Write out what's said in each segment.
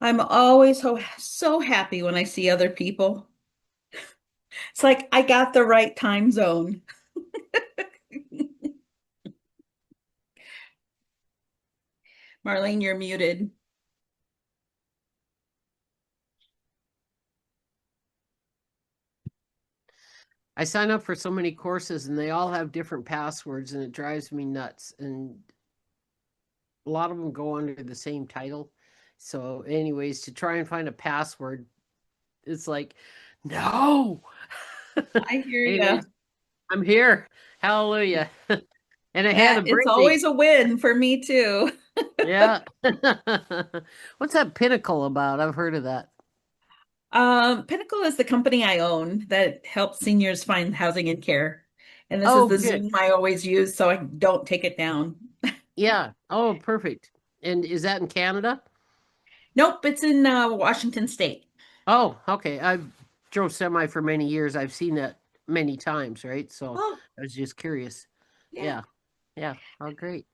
I'm always so happy when I see other people. It's like I got the right time zone. Marlene, you're muted. I sign up for so many courses and they all have different passwords and it drives me nuts. And a lot of them go under the same title. So, anyways, to try and find a password, it's like, no. I hear you. Anyways, I'm here. Hallelujah. And I had Yeah, a it's birthday. always a win for me too. Yeah. What's that Pinnacle about? I've heard of that. Pinnacle is the company I own that helps seniors find housing and care. And this is Oh, the good. Zoom I always use so I don't take it down. Yeah. Oh, perfect. And is that in Canada? Nope, it's in Washington State. Oh, okay. I've drove semi for many years. I've seen that many times, right? So Oh, I was just curious. yeah. Yeah. Yeah. Oh, great.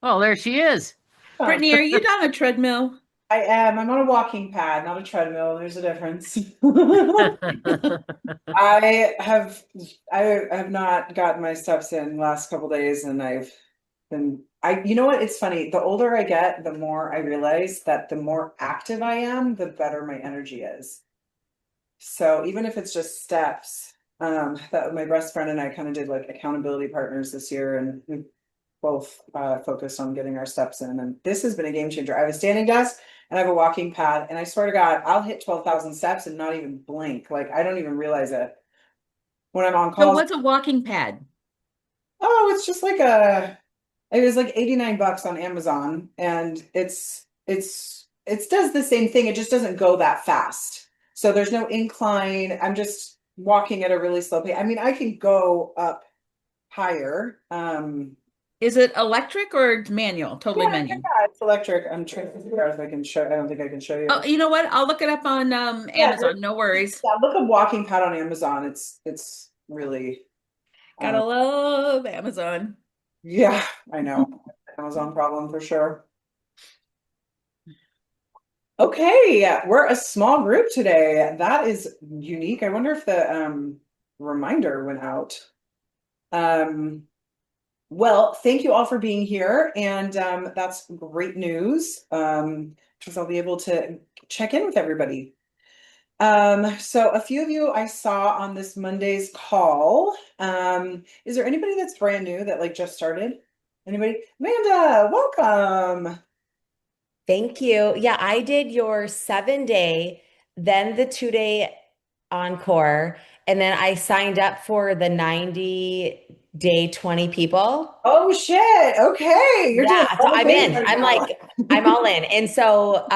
Oh, there she is. Oh, Brittany, are you down a treadmill? I am. I'm on a walking pad, not a treadmill. There's a difference. I have I have not gotten my steps in last couple days and I've been you know what? It's funny. The older I get, the more I realize that the more active I am, the better my energy is. So even if it's just steps, that my best friend and I kind of did like accountability partners this year and we both focused on getting our steps in. And this has been a game changer. I have a standing desk and I have a walking pad. And I swear to God, I'll hit 12,000 steps and not even blink. Like I don't even realize it when I'm on So calls. what's a walking pad? Oh, it's just like it was like 89 bucks on Amazon. And it does the same thing. It just doesn't go that fast. So there's no incline. I'm just walking at a really slow pace. I mean, I can go up higher. Is it electric or manual? Totally manual. It's electric. I'm trying to figure out if I can show. I don't think I can show Oh, you. you know what? I'll look it up on Yeah, Amazon. No worries. yeah. Look up walking pad on Amazon. It's really, Gotta um, love Amazon. yeah. I know, Amazon problem for sure. Okay, yeah, we're a small group today. That is unique. I wonder if the reminder went out. Um, well, thank you all for being here, and that's great news. Because I'll be able to check in with everybody. So a few of you I saw on this Monday's call. Is there anybody that's brand new that like just started? Anybody? Amanda, welcome. Thank you. Yeah, I did your 7 day, then the 2 day encore, and then I signed up for the 90 day 20 people. Oh shit. Okay, you're doing Yeah, so all the I'm things in. right I'm now. like, I'm all in. And so,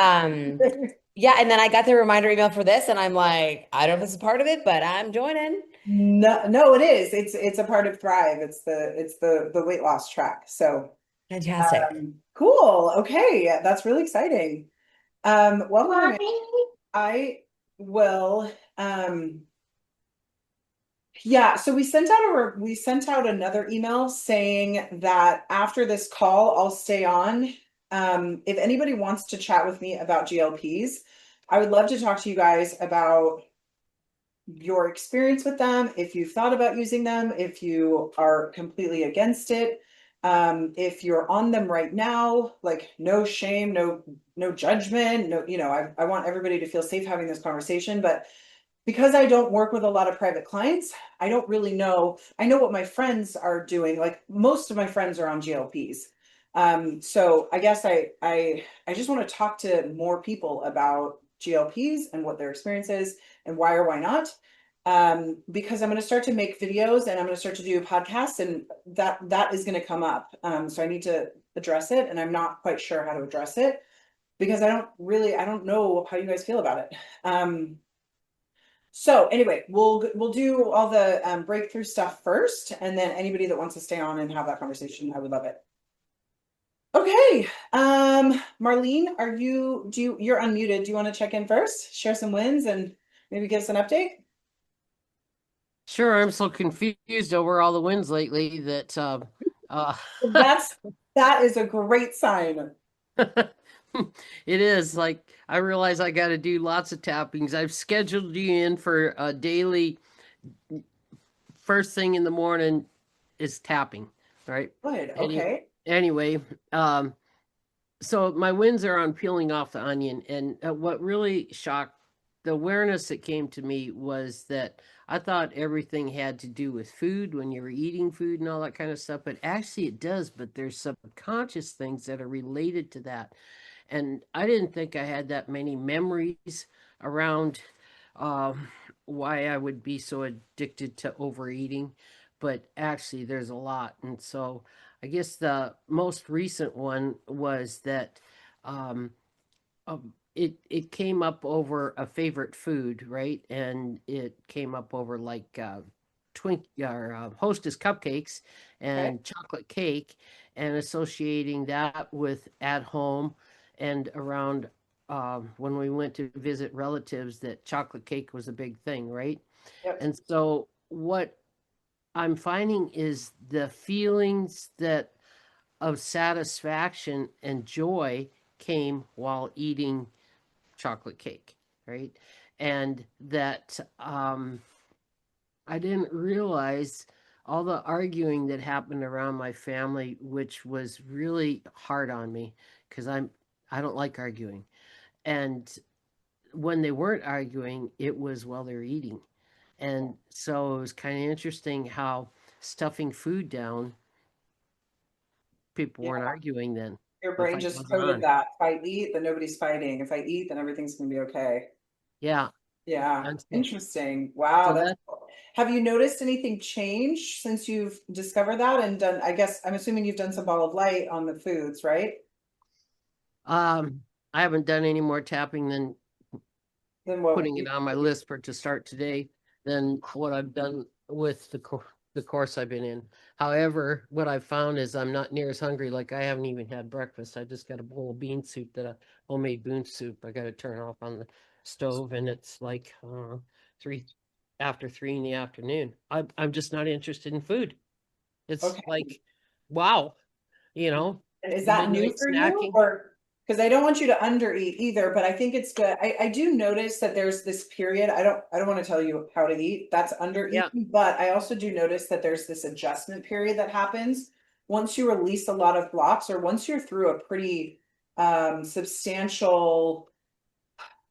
yeah, and then I got the reminder email for this, and I'm like, I don't know if this is part of it, but I'm joining. No, no, it is. It's a part of Thrive. It's the weight loss track. So Fantastic. cool. Okay, that's really exciting. Welcome. Amanda. I will yeah, so we sent out another email saying that after this call, I'll stay on. If anybody wants to chat with me about GLPs, I would love to talk to you guys about your experience with them, if you've thought about using them, if you are completely against it, if you're on them right now, like no shame, no judgment, no, I want everybody to feel safe having this conversation, but because I don't work with a lot of private clients, I don't really know. I know what my friends are doing. Like most of my friends are on GLPs. So I guess I just want to talk to more people about GLPs and what their experience is and why or why not. Because I'm going to start to make videos and I'm going to start to do podcasts and that is going to come up. So I need to address it and I'm not quite sure how to address it because I don't know how you guys feel about it. So anyway, we'll do all the breakthrough stuff first, and then anybody that wants to stay on and have that conversation, I would love it. Okay, Marlene, you're unmuted. Do you want to check in first, share some wins, and maybe give us an update? Sure, I'm so confused over all the wins lately that uh That is a great sign. It is like I realize I got to do lots of tappings. I've scheduled you in for a daily first thing in the morning is tapping, right? Good, Any okay. anyway, so my wins are on peeling off the onion, and what really shocked the awareness that came to me was that I thought everything had to do with food when you were eating food and all that kind of stuff, but actually it does, but there's subconscious things that are related to that. And I didn't think I had that many memories around um, why I would be so addicted to overeating, but actually there's a lot. And so I guess the most recent one was that um, it came up over a favorite food, right? And it came up over like Twink or Hostess cupcakes Okay. and chocolate cake, and associating that with at home and around when we went to visit relatives, that chocolate cake was a big thing, right? Yep. And so what I'm finding is the feelings that of satisfaction and joy came while eating chocolate cake, right? And that I didn't realize all the arguing that happened around my family, which was really hard on me because I don't like arguing. And when they weren't arguing, it was while they were eating. And so it was kind of interesting how stuffing food down, people Yeah, weren't arguing then. your The brain fight just wasn't coded on. that. If I eat, then nobody's fighting. If I eat, then everything's gonna be okay. Yeah. Yeah, And interesting. Wow, so that's that cool. Have you noticed anything change since you've discovered that and done, I guess, I'm assuming you've done some ball of light on the foods, right? um I haven't done any more tapping than Then what? putting it on my list for to start today than what I've done with the course I've been in. However, what I've found is I'm not near as hungry. Like I haven't even had breakfast. I just got a bowl of bean soup, that a homemade bean soup. I got to turn off on the stove, and it's like 3 after 3 in the afternoon. I'm just not interested in food. It's Okay. like, wow, you know, And is that new midnight for you snacking. or? Because I don't want you to undereat either, but I think it's good. I do notice that there's this period. I don't want to tell you how to eat. That's under Yeah, eating, but I also do notice that there's this adjustment period that happens once you release a lot of blocks or once you're through a pretty substantial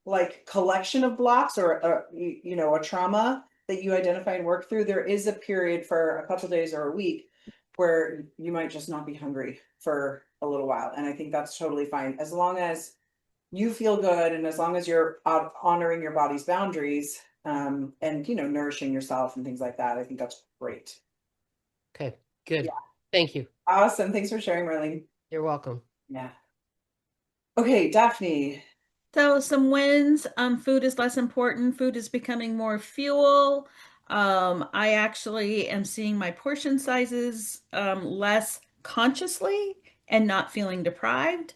like collection of blocks or a trauma that you identify and work through. There is a period for a couple days or a week where you might just not be hungry for a little while. And I think that's totally fine. As long as you feel good and as long as you're honoring your body's boundaries, and nourishing yourself and things like that, I think that's great. okay, good. Yeah. Thank you. Awesome. Thanks for sharing, Marlene. You're welcome. Yeah. Okay, Daphne. So some wins, food is less important. Food is becoming more fuel. I actually am seeing my portion sizes less consciously and not feeling deprived.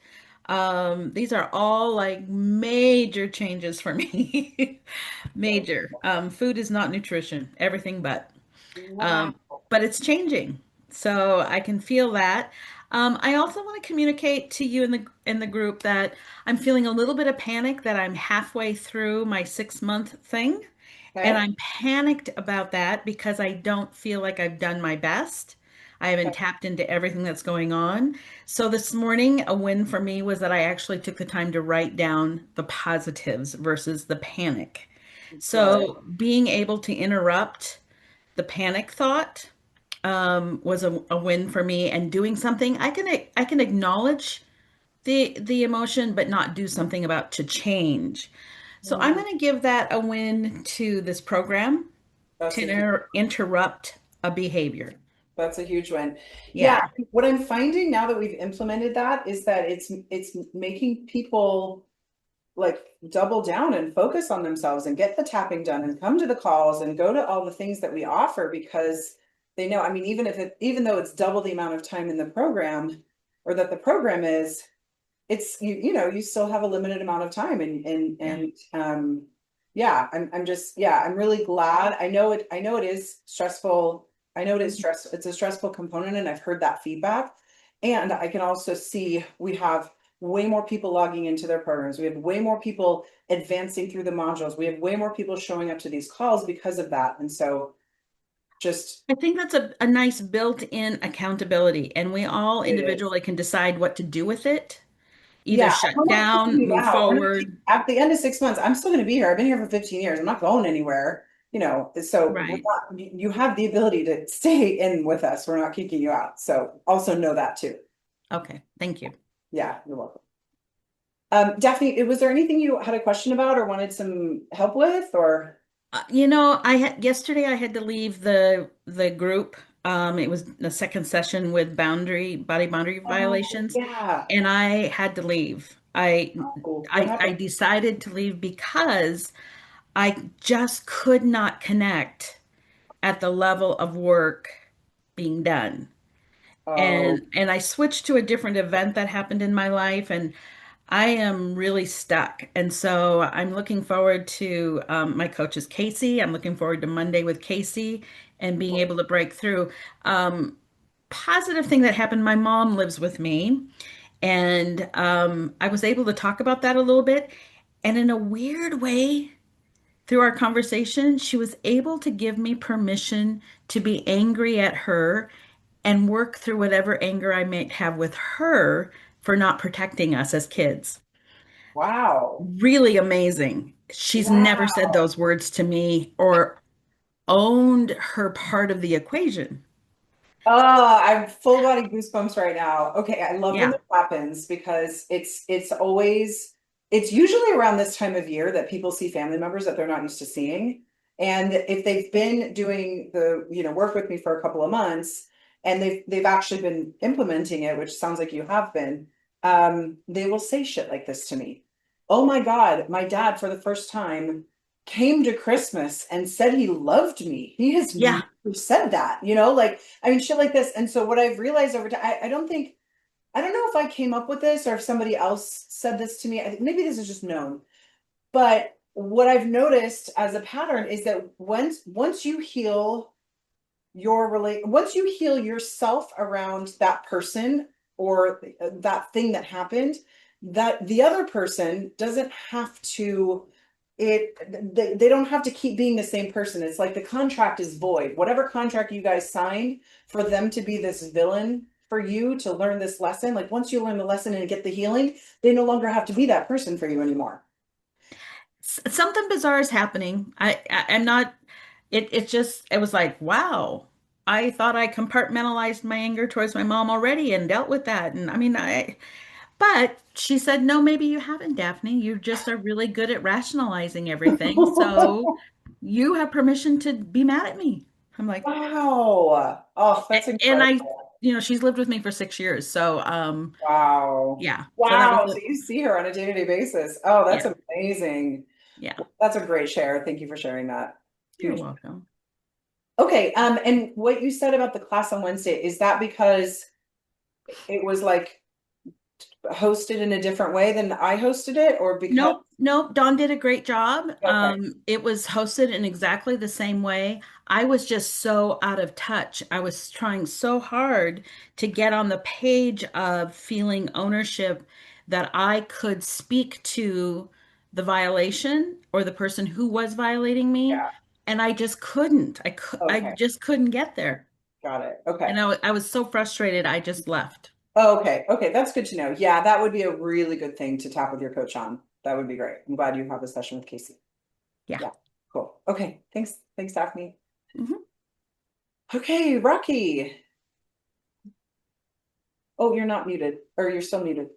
These are all like major changes for me. Major. Food is not nutrition, everything but. Wow. Um, but it's changing. So I can feel that. I also want to communicate to you in the group that I'm feeling a little bit of panic that I'm halfway through my 6 month thing. And Okay. I'm panicked about that because I don't feel like I've done my best. I haven't Okay. tapped into everything that's going on. So this morning, a win for me was that I actually took the time to write down the positives versus the panic. Good. So being able to interrupt the panic thought was a win for me, and doing something I can acknowledge the emotion but not do something about to change. So I'm Mm, going to give that a win to this program That's to a interrupt a behavior. That's a huge one. Yeah, Yeah. what I'm finding now that we've implemented that is that it's making people like double down and focus on themselves and get the tapping done and come to the calls and go to all the things that we offer because they know, I mean, even though it's double the amount of time in the program or that the program is, it's you still have a limited amount of time Yeah. and yeah, I'm just yeah, I'm really glad. I know it is stressful. I know it is it's a stressful component and I've heard that feedback. And I can also see we have way more people logging into their programs. We have way more people advancing through the modules. We have way more people showing up to these calls because of that. And so just I think that's a nice built-in accountability, and we all it is. individually can decide what to do with it. Either Yeah, shut I'm not kicking down, you move out. forward. At the end of 6 months, I'm still going to be here. I've been here for 15 years. I'm not going anywhere. So we're Right. not, you have the ability to stay in with us. We're not kicking you out. So also know that too. Okay. Thank you. Yeah, you're welcome. Daphne, was there anything you had a question about or wanted some help with or? Yesterday I had to leave the group. It was the second session with body boundary Oh, violations, yeah. and I had to leave. I Oh, what I I happened? decided to leave because I just could not connect at the level of work being done. Oh, And I switched to a different event that happened in my life, and I am really stuck. And so I'm looking forward to my coach is Casey. I'm looking forward to Monday with Casey and being able to break through. Positive thing that happened, my mom lives with me, and I was able to talk about that a little bit. And in a weird way, through our conversation, she was able to give me permission to be angry at her and work through whatever anger I might have with her for not protecting us as kids. wow. Really amazing. She's never said Wow. those words to me or owned her part of the equation. Oh, I'm full body goosebumps right now. Okay, I love when Yeah. this happens because it's usually around this time of year that people see family members that they're not used to seeing. And if they've been doing the work with me for a couple of months and they've actually been implementing it, which sounds like you have been, they will say shit like this to me. Oh my God, my dad for the first time came to Christmas and said he loved me. He has never Yeah. said that, like I mean, shit like this. And so what I've realized over time, I don't know if I came up with this or if somebody else said this to me. Maybe this is just known. But what I've noticed as a pattern is that once you heal once you heal yourself around that person or that thing that happened, that the other person doesn't have to they don't have to keep being the same person. It's like the contract is void. Whatever contract you guys signed for them to be this villain for you to learn this lesson, like once you learn the lesson and get the healing, they no longer have to be that person for you anymore. Something bizarre is happening. I'm not, it was like, wow. I thought I compartmentalized my anger towards my mom already and dealt with that. And I mean, but she said, no, maybe you haven't, Daphne. You just are really good at rationalizing everything. So you have permission to be mad at me. I'm like, Wow. Oh, that's and incredible. she's lived with me for 6 years. So, Wow. yeah. So that was Wow. So it. you see her on a day-to-day basis. Oh, that's Yeah. amazing. Yeah. That's a great share. Thank you for sharing that. You're Huge. welcome. Okay, and what you said about the class on Wednesday, is that because it was like hosted in a different way than I hosted it, or because Nope, nope. Dawn did a great job. okay, It was hosted in exactly the same way. I was just so out of touch. I was trying so hard to get on the page of feeling ownership that I could speak to the violation or the person who was violating me, yeah, and I just couldn't. I okay, just couldn't get there. got it. Okay. And I was so frustrated, I just left. Okay, okay, that's good to know. Yeah, that would be a really good thing to tap with your coach on. That would be great. I'm glad you have a session with Casey. Yeah. Yeah, cool. Okay, thanks. Thanks, Daphne. Mhm. Okay, Rocky. Oh, you're not muted, or you're still muted.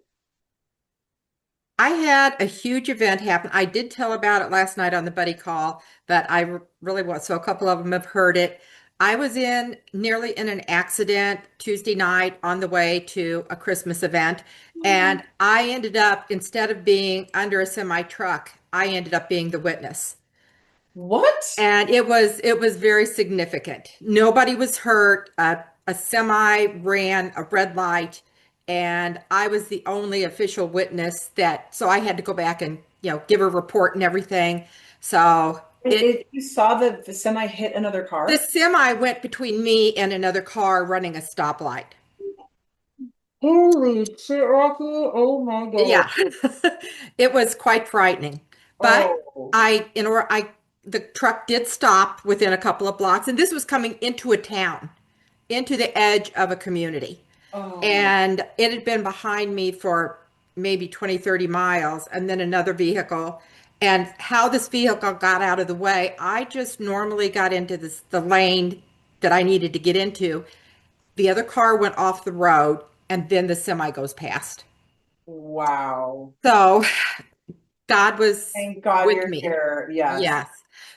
I had a huge event happen. I did tell about it last night on the buddy call, but really was. So a couple of them have heard it. I was nearly in an accident Tuesday night on the way to a Christmas event. And I ended up, instead of being under a semi truck, I ended up being the witness. What? And it was very significant. Nobody was hurt. A semi ran a red light, and I was the only official witness so I had to go back and give a report and everything. So You saw the semi hit another the car? semi went between me and another car running a stoplight. Holy shit, Rocky. Oh my God. Yeah, it was quite frightening. But Oh. the truck did stop within a couple of blocks, and this was coming into a town, into the edge of a community. Oh. And it had been behind me for maybe 20, 30 miles, and then another vehicle. And how this vehicle got out of the way, I just normally got into the lane that I needed to get into. The other car went off the road, and then the semi goes past. Wow. So God was Thank God with you're me. here. Yes. Yes.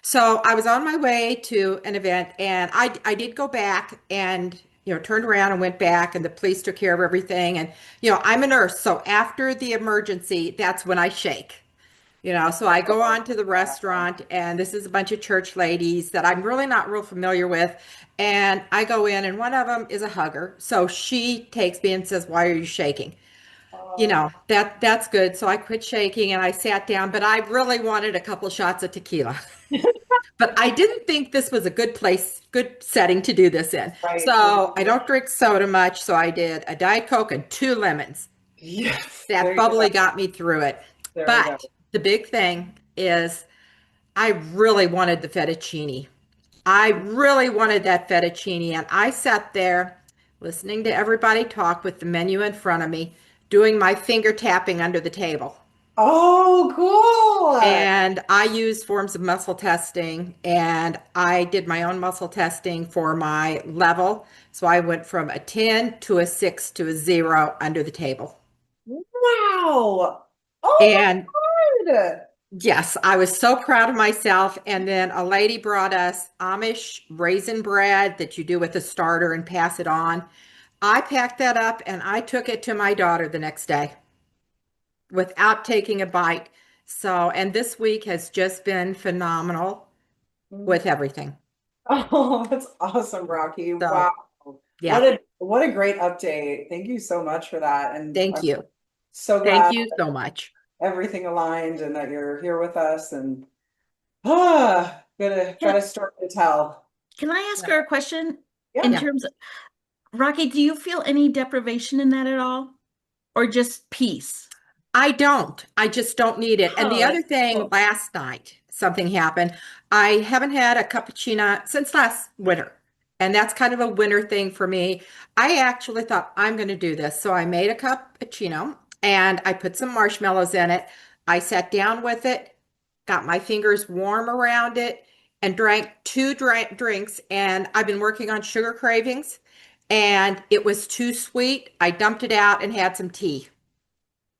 So I was on my way to an event, and I did go back and turned around and went back, and the police took care of everything. And I'm a nurse, so after the emergency, that's when I shake. So I go on to the restaurant, and this is a bunch of church ladies that I'm really not real familiar with. And I go in, and one of them is a hugger. So she takes me and says, "Why are you shaking?" Oh. That's good. So I quit shaking and I sat down, but I really wanted a couple shots of tequila. But I didn't think this was a good setting to do this in. Right. So I don't drink soda much. So I did a Diet Coke and 2 lemons. Yes. There That you go. bubbly got me through it. There we go. But the big thing is I really wanted the fettuccine. I really wanted that fettuccine. And I sat there listening to everybody talk with the menu in front of me, doing my finger tapping under the table. Oh, cool. And I use forms of muscle testing, and I did my own muscle testing for my level. So I went from a 10 to a 6 to a 0 under the table. Wow. Oh And my God. yes, I was so proud of myself. And then a lady brought us Amish raisin bread that you do with a starter and pass it on. I packed that up and I took it to my daughter the next day without taking a bite. So, and this week has just been phenomenal with everything. Oh, that's awesome, Rocky. So, Wow. yeah, What a great update. Thank you so much for that. And thank I'm you. so Thank glad you so much. everything aligned and that you're here with us and got a story to tell. Can I ask her a question Yeah. in Yeah. terms of Rocky, do you feel any deprivation in that at all? Or just peace? I don't. I just don't need it. And Oh, the other that's thing, cool. last night, something happened. I haven't had a cappuccino since last winter. And that's kind of a winter thing for me. I actually thought I'm going to do this. So I made a cappuccino and I put some marshmallows in it. I sat down with it, got my fingers warm around it, and drank two drinks. And I've been working on sugar cravings, and it was too sweet. I dumped it out and had some tea.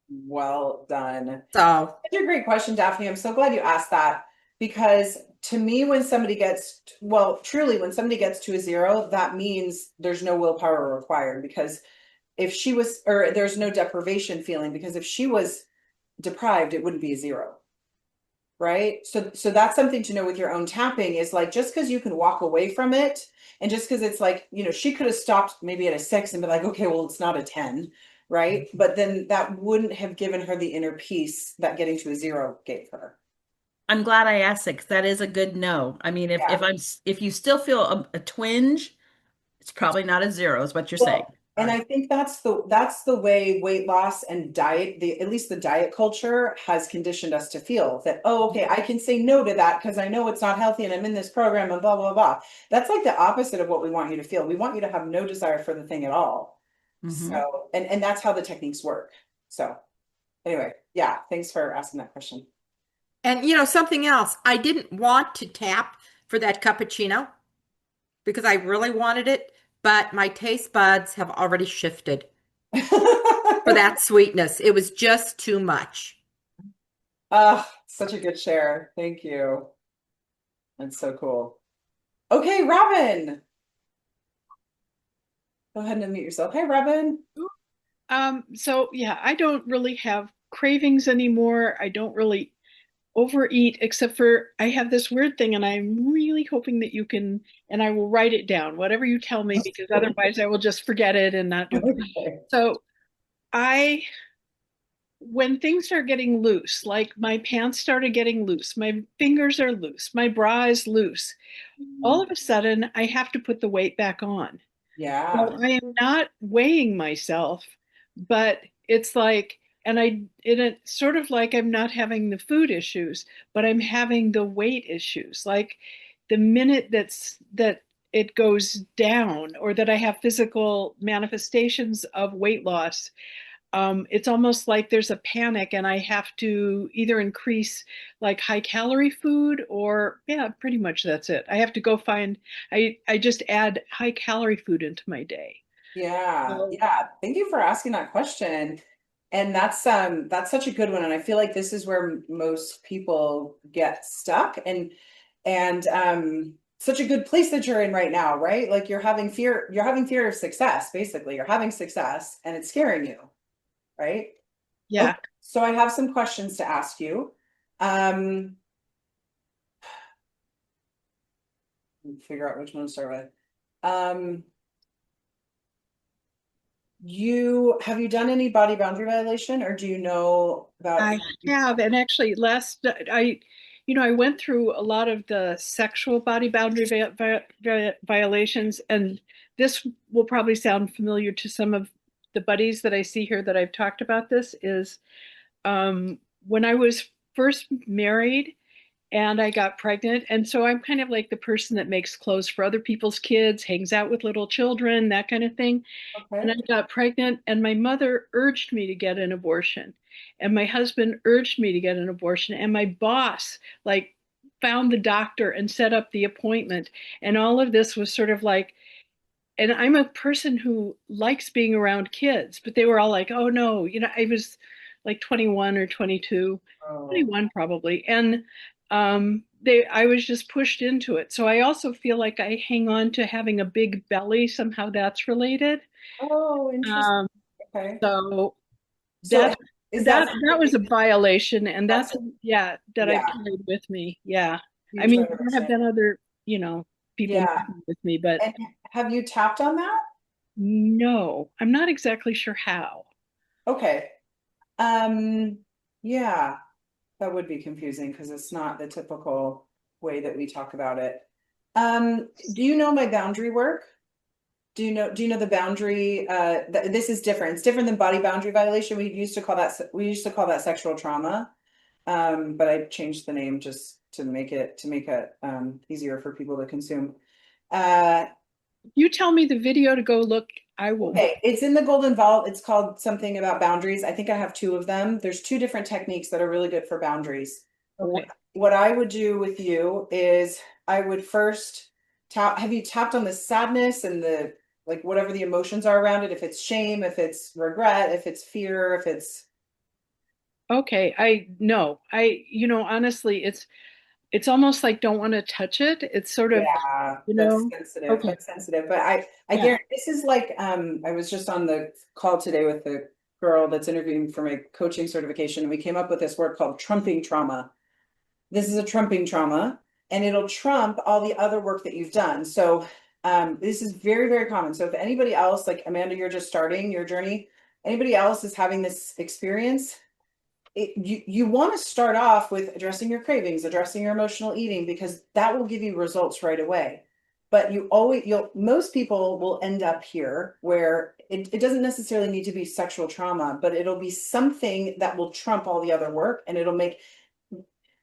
Well done. So Such a great question, Daphne. I'm so glad you asked that because to me, when somebody gets, well, truly, when somebody gets to a 0, that means there's no willpower required because if she was, or there's no deprivation feeling because if she was deprived, it wouldn't be a 0. Right. So that's something to know with your own tapping is like just because you can walk away from it and just because it's like, she could have stopped maybe at a 6 and be like, okay, well, it's not a 10. Right. But then that wouldn't have given her the inner peace that getting to a 0 gave her. I'm glad I asked it because that is a good no. I mean, Yeah. if you still feel a twinge, it's probably not a 0, is what you're saying. Well, and I think that's the way weight loss and diet, at least the diet culture has conditioned us to feel that, oh, okay, I can say no to that because I know it's not healthy and I'm in this program and blah, blah, blah. That's like the opposite of what we want you to feel. We want you to have no desire for the thing at all. So, and that's how the techniques work. So anyway, yeah, thanks for asking that question. and something else, I didn't want to tap for that cappuccino because I really wanted it, but my taste buds have already shifted for that sweetness. It was just too much. Such a good share. Thank you. That's so cool. Okay, Robin. Go ahead and unmute yourself. Hey, Robin. So yeah, I don't really have cravings anymore. I don't really overeat except for I have this weird thing and I'm really hoping that you can, and I will write it down, whatever you tell me, because otherwise I will just forget it and not do it. Okay. So when things start getting loose, like my pants started getting loose, my fingers are loose, my bra is loose, all of a sudden I have to put the weight back on. Yeah. Well, I am not weighing myself, but it's like, it's sort of like I'm not having the food issues, but I'm having the weight issues. Like the minute that it goes down or that I have physical manifestations of weight loss, it's almost like there's a panic and I have to either increase like high calorie food or yeah, pretty much that's it. I have to go find, I just add high calorie food into my day. Yeah, So, yeah. Thank you for asking that question. And that's such a good one. And I feel like this is where most people get stuck and such a good place that you're in right now, right? Like you're having fear of success, basically. You're having success and it's scaring you, right? Okay, yeah. so I have some questions to ask you. Um, figure out which one to start with. Um, you done any body boundary violation or do you know about I have, and actually, I went through a lot of the sexual body boundary violations, and this will probably sound familiar to some of the buddies that I see here that I've talked about. This is when I was first married and I got pregnant, and so I'm kind of like the person that makes clothes for other people's kids, hangs out with little children, that kind of thing. And I okay? got pregnant, and my mother urged me to get an abortion. And my husband urged me to get an abortion. And my boss, like, found the doctor and set up the appointment. And all of this was sort of like, and I'm a person who likes being around kids, but they were all like, oh no, I was like 21 or 22, Oh, 21 probably. And I was just pushed into it. So I also feel like I hang on to having a big belly. Somehow that's related. oh, interesting. Um, Okay. so So that is that that was a violation, and that's that's yeah that I've yeah, carried with me. Yeah, I huge mean there have violation. been other people Yeah. messing with me, but And have you tapped on that? no, I'm not exactly sure how. Okay. Um, yeah, that would be confusing because it's not the typical way that we talk about it. Do you know my boundary work? Do you know the boundary this is different. It's different than body boundary violation. We used to call that sexual trauma. But I changed the name just to make it easier for people to consume. Uh, You tell me the video to go look. I will. okay, it's in the Golden Vault. It's called something about boundaries. I think I have two of them. There's two different techniques that are really good for boundaries. What, Okay. what I would do with you is I would first tap, have you tapped on the sadness and the like whatever the emotions are around it, if it's shame, if it's regret, if it's fear, if it's Okay. I no. Honestly, it's almost like don't want to touch it. It's sort of yeah, you that's know. sensitive. Okay. That's sensitive. But I Yeah. guarantee this is like I was just on the call today with the girl that's interviewing for my coaching certification, and we came up with this word called trumping trauma. This is a trumping trauma, and it'll trump all the other work that you've done. So this is very, very common. So if anybody else, like Amanda, you're just starting your journey, anybody else is having this experience, you want to start off with addressing your cravings, addressing your emotional eating, because that will give you results right away. But most people will end up here where it doesn't necessarily need to be sexual trauma, but it'll be something that will trump all the other work and it'll make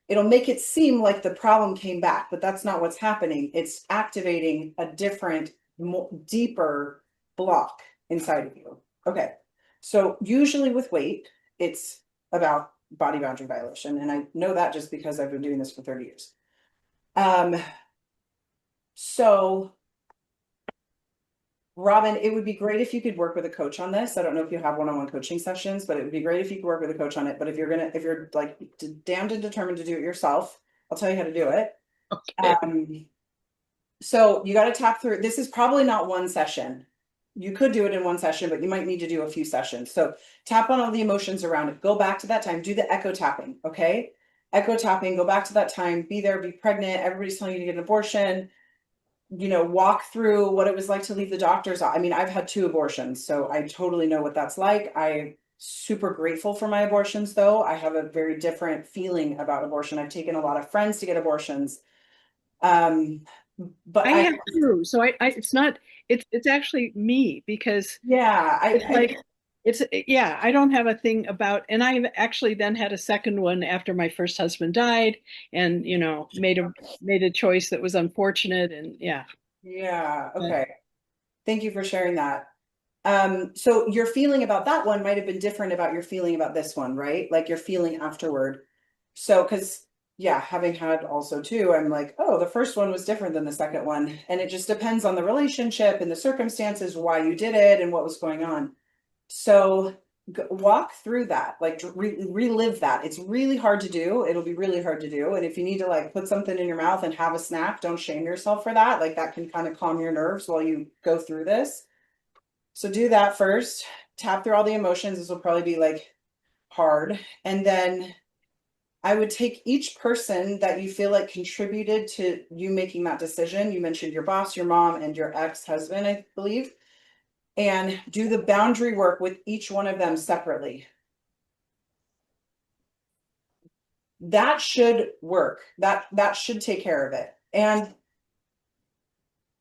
it seem like the problem came back, but that's not what's happening. It's activating a different, more deeper block inside of you. Okay. So usually with weight, it's about body boundary violation. And I know that just because I've been doing this for 30 years. Um, so Robin, it would be great if you could work with a coach on this. I don't know if you have one-on-one coaching sessions, but it would be great if you could work with a coach on it. But if you're like damned and determined to do it yourself, I'll tell you how to do it. Okay. So you got to tap through. This is probably not one session. You could do it in one session, but you might need to do a few sessions. So tap on all the emotions around it. Go back to that time. Do the echo tapping. Okay. Echo tapping. Go back to that time. Be there. Be pregnant. Everybody's telling you to get an abortion. Walk through what it was like to leave the doctor's. I mean, I've had 2 abortions, so I totally know what that's like. I'm super grateful for my abortions, though. I have a very different feeling about abortion. I've taken a lot of friends to get abortions. Um, but I have too. So it's not it's actually me because yeah, it's like Yeah, I don't have a thing about, and I actually then had a second one after my first husband died, and made a choice that was unfortunate, and yeah. Yeah, But okay. Thank you for sharing that. So your feeling about that one might have been different about your feeling about this one, right? Like your feeling afterward. So, because yeah, having had also too, I'm like, oh, the first one was different than the second one. And it just depends on the relationship and the circumstances, why you did it and what was going on. So walk through that, like relive that. It's really hard to do. It'll be really hard to do. And if you need to like put something in your mouth and have a snack, don't shame yourself for that. Like that can kind of calm your nerves while you go through this. So do that first, tap through all the emotions. This will probably be like hard. And then I would take each person that you feel like contributed to you making that decision. You mentioned your boss, your mom, and your ex-husband, I believe, and do the boundary work with each one of them separately. That should work. That should take care of it. And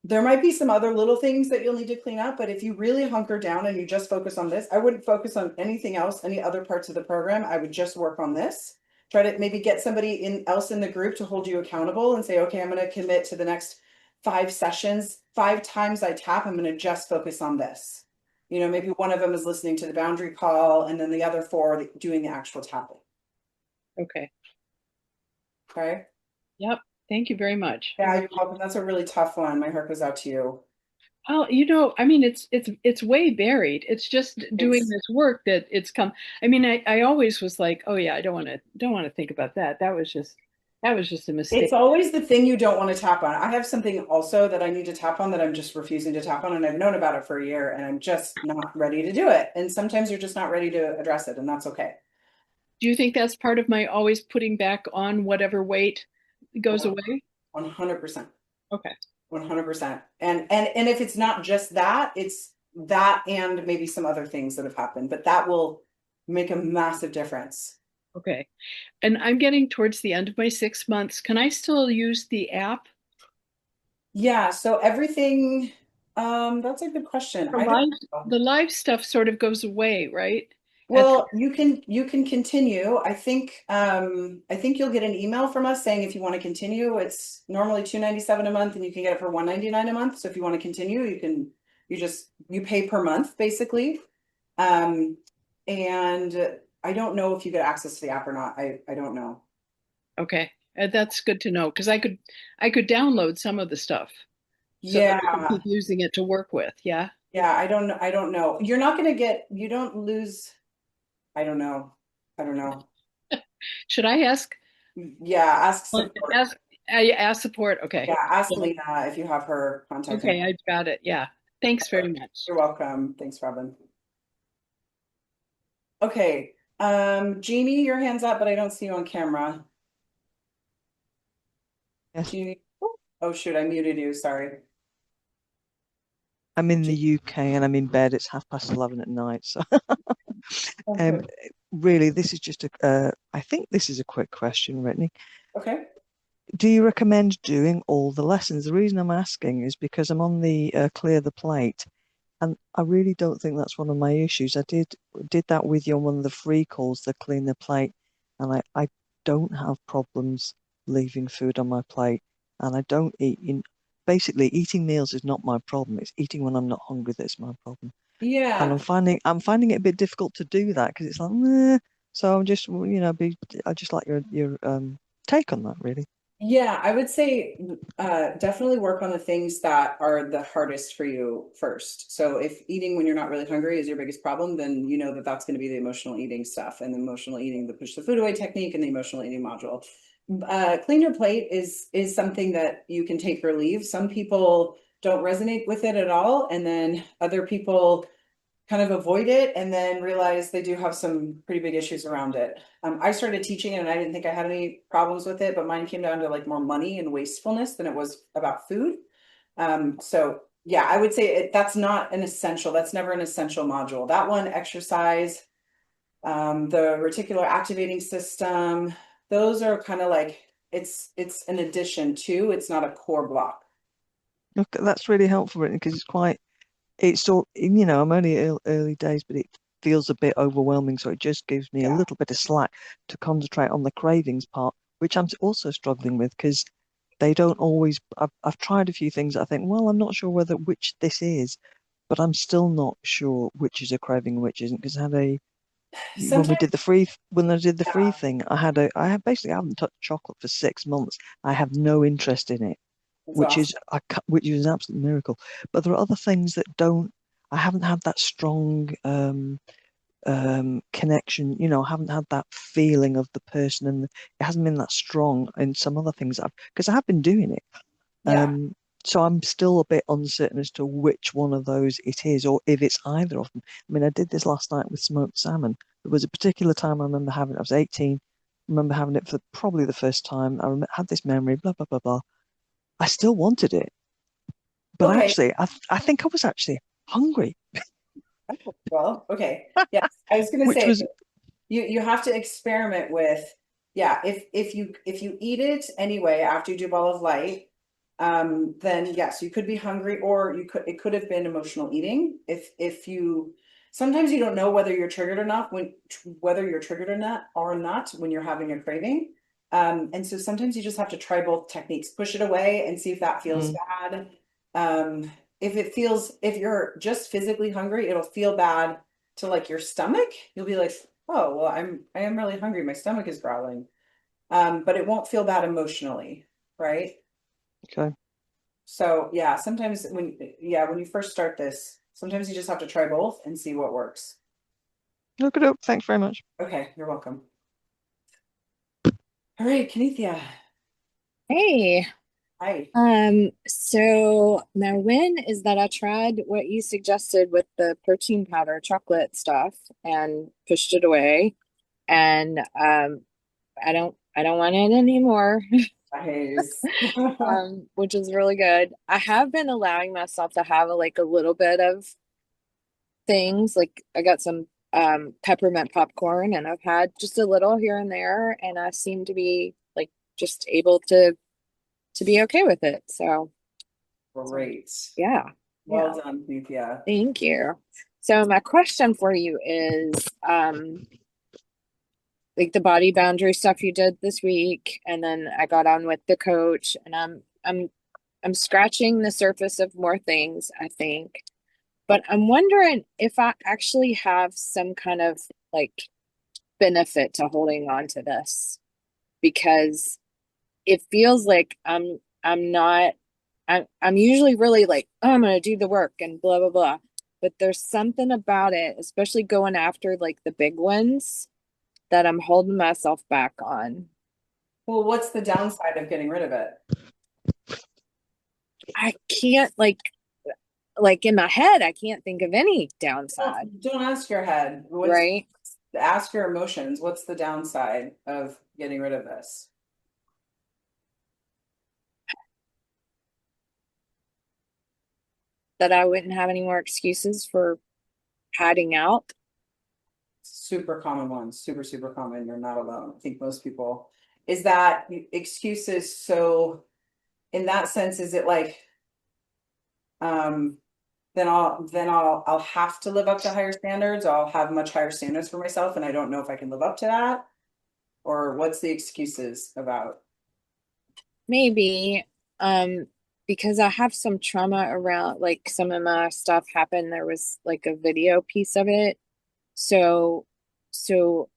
there might be some other little things that you'll need to clean up, but if you really hunker down and you just focus on this, I wouldn't focus on anything else, any other parts of the program. I would just work on this. Try to maybe get somebody else in the group to hold you accountable and say, okay, I'm going to commit to the next 5 sessions. 5 times I tap, I'm going to just focus on this. Maybe one of them is listening to the boundary call and then the other 4 doing the actual tapping. okay. Okay. Yep. Thank you very much. Yeah, you're welcome. That's a really tough one. My heart goes out to you. Well, I mean, it's way buried. It's just doing this work that it's come. I mean, I always was like, oh yeah, I don't want to think about that. That was just a mistake. It's always the thing you don't want to tap on. I have something also that I need to tap on that I'm just refusing to tap on, and I've known about it for a year, and I'm just not ready to do it. And sometimes you're just not ready to address it, and that's okay. Do you think that's part of my always putting back on whatever weight goes away? 100%. Okay. 100%. And if it's not just that, it's that and maybe some other things that have happened, but that will make a massive difference. Okay. And I'm getting towards the end of my 6 months. Can I still use the app? Yeah, so everything, that's a good question. I don't know. The live stuff sort of goes away, right? Well, you can continue. I think you'll get an email from us saying if you want to continue. It's normally $297 a month and you can get it for $199 a month. So if you want to continue, you pay per month basically. And I don't know if you get access to the app or not. I don't know. Okay. That's good to know because I could download some of the stuff so that I can Yeah. keep using it to work with. Yeah. Yeah, I don't know. You don't lose. I don't know. Should I ask? Yeah, ask support. Ask support. Okay. Yeah, ask Lena if you have her contact. Okay, I got it. Yeah. Thanks very much. You're welcome. Thanks, Robin. Okay, Jeannie, your hand's up, but I don't see you on camera. Yes. Jeannie, oh shoot, I muted you, sorry. I'm in the UK and I'm in bed. It's 11:30 at night. So Okay. really, this is just I think this is a quick question, Brittany. Okay. Do you recommend doing all the lessons? The reason I'm asking is because I'm on the clear the plate, and I really don't think that's one of my issues. I did that with you on one of the free calls, the clean the plate, and I don't have problems leaving food on my plate, and I don't eat in. Basically, eating meals is not my problem. It's eating when I'm not hungry that's my problem. Yeah. And I'm finding it a bit difficult to do that because it's like, meh. So I'm just, I just like your take on that, really. Yeah, I would say definitely work on the things that are the hardest for you first. So if eating when you're not really hungry is your biggest problem, then you know that that's going to be the emotional eating stuff and the emotional eating, the push the food away technique and the emotional eating module. Clean your plate is something that you can take or leave. Some people don't resonate with it at all, and then other people kind of avoid it and then realize they do have some pretty big issues around it. I started teaching it and I didn't think I had any problems with it, but mine came down to like more money and wastefulness than it was about food. So yeah, I would say that's not an essential. That's never an essential module. That one, exercise, the reticular activating system, those are kind of like, it's an addition to, it's not a core block. Okay, that's really helpful, because it's all, I'm only early days, but feels a bit overwhelming. So it just gives me a little bit of slack to concentrate on the cravings part, which I'm also struggling with because they don't always. I've tried a few things. I think, well, I'm not sure whether which this is, but I'm still not sure which is a craving and which isn't because I had a when we Sometimes, did the free when I did the free yeah, thing, I have basically I haven't touched chocolate for 6 months. I have no interest in it, it's which awesome. is which is an absolute miracle. But there are other things that don't. I haven't had that strong connection. You know, I haven't had that feeling of the person, and it hasn't been that strong in some other things because I have been doing it. Yeah. So I'm still a bit uncertain as to which one of those it is, or if it's either of them. I mean, I did this last night with smoked salmon. There was a particular time I remember having it. I was 18. I remember having it for probably the first time. Had this memory, blah blah blah blah. I still wanted it, but Okay. actually, I think I was actually hungry, Well, okay. Yes. I was gonna which say was you have to experiment with, yeah, if you eat it anyway after you do ball of light, then yes, you could be hungry, or it could have been emotional eating. If you sometimes you don't know whether you're triggered or not whether you're triggered or not when you're having a craving. And so sometimes you just have to try both techniques, push it away and see if that feels mm, bad. If you're just physically hungry, it'll feel bad to like your stomach. You'll be like, oh, well, I am really hungry. My stomach is growling. But it won't feel bad emotionally, right? okay. So yeah, sometimes when you first start this, sometimes you just have to try both and see what works. Look it up. Thanks very much. Okay, you're welcome. All right, Kenethia. Hey, Hi. so my win is that I tried what you suggested with the protein powder chocolate stuff and pushed it away. And I don't want it anymore. Nice. Which is really good. I have been allowing myself to have like a little bit of things. Like I got some peppermint popcorn and I've had just a little here and there, and I seem to be like just able to be okay with it. Great. Yeah. Well Yeah. done, Kenethia. Thank you. So my question for you is like the body boundary stuff you did this week, and then I got on with the coach, and I'm scratching the surface of more things, I think. But I'm wondering if I actually have some kind of like benefit to holding on to this, because it feels like I'm not I'm usually really like, oh, I'm gonna do the work and blah blah blah. But there's something about it, especially going after like the big ones, that I'm holding myself back on. Well, what's the downside of getting rid of it? I can't like in my head, I can't think of any downside, Don't ask your head. right? Ask your emotions. What's the downside of getting rid of this? That I wouldn't have any more excuses for hiding out. Super common one, super, super common. You're not alone. I think most people is that excuses. So in that sense, is it like, then I'll have to live up to higher standards. I'll have much higher standards for myself, and I don't know if I can live up to that. Or what's the excuses about? Maybe, because I have some trauma around like some of my stuff happened. There was like a video piece of it. So, so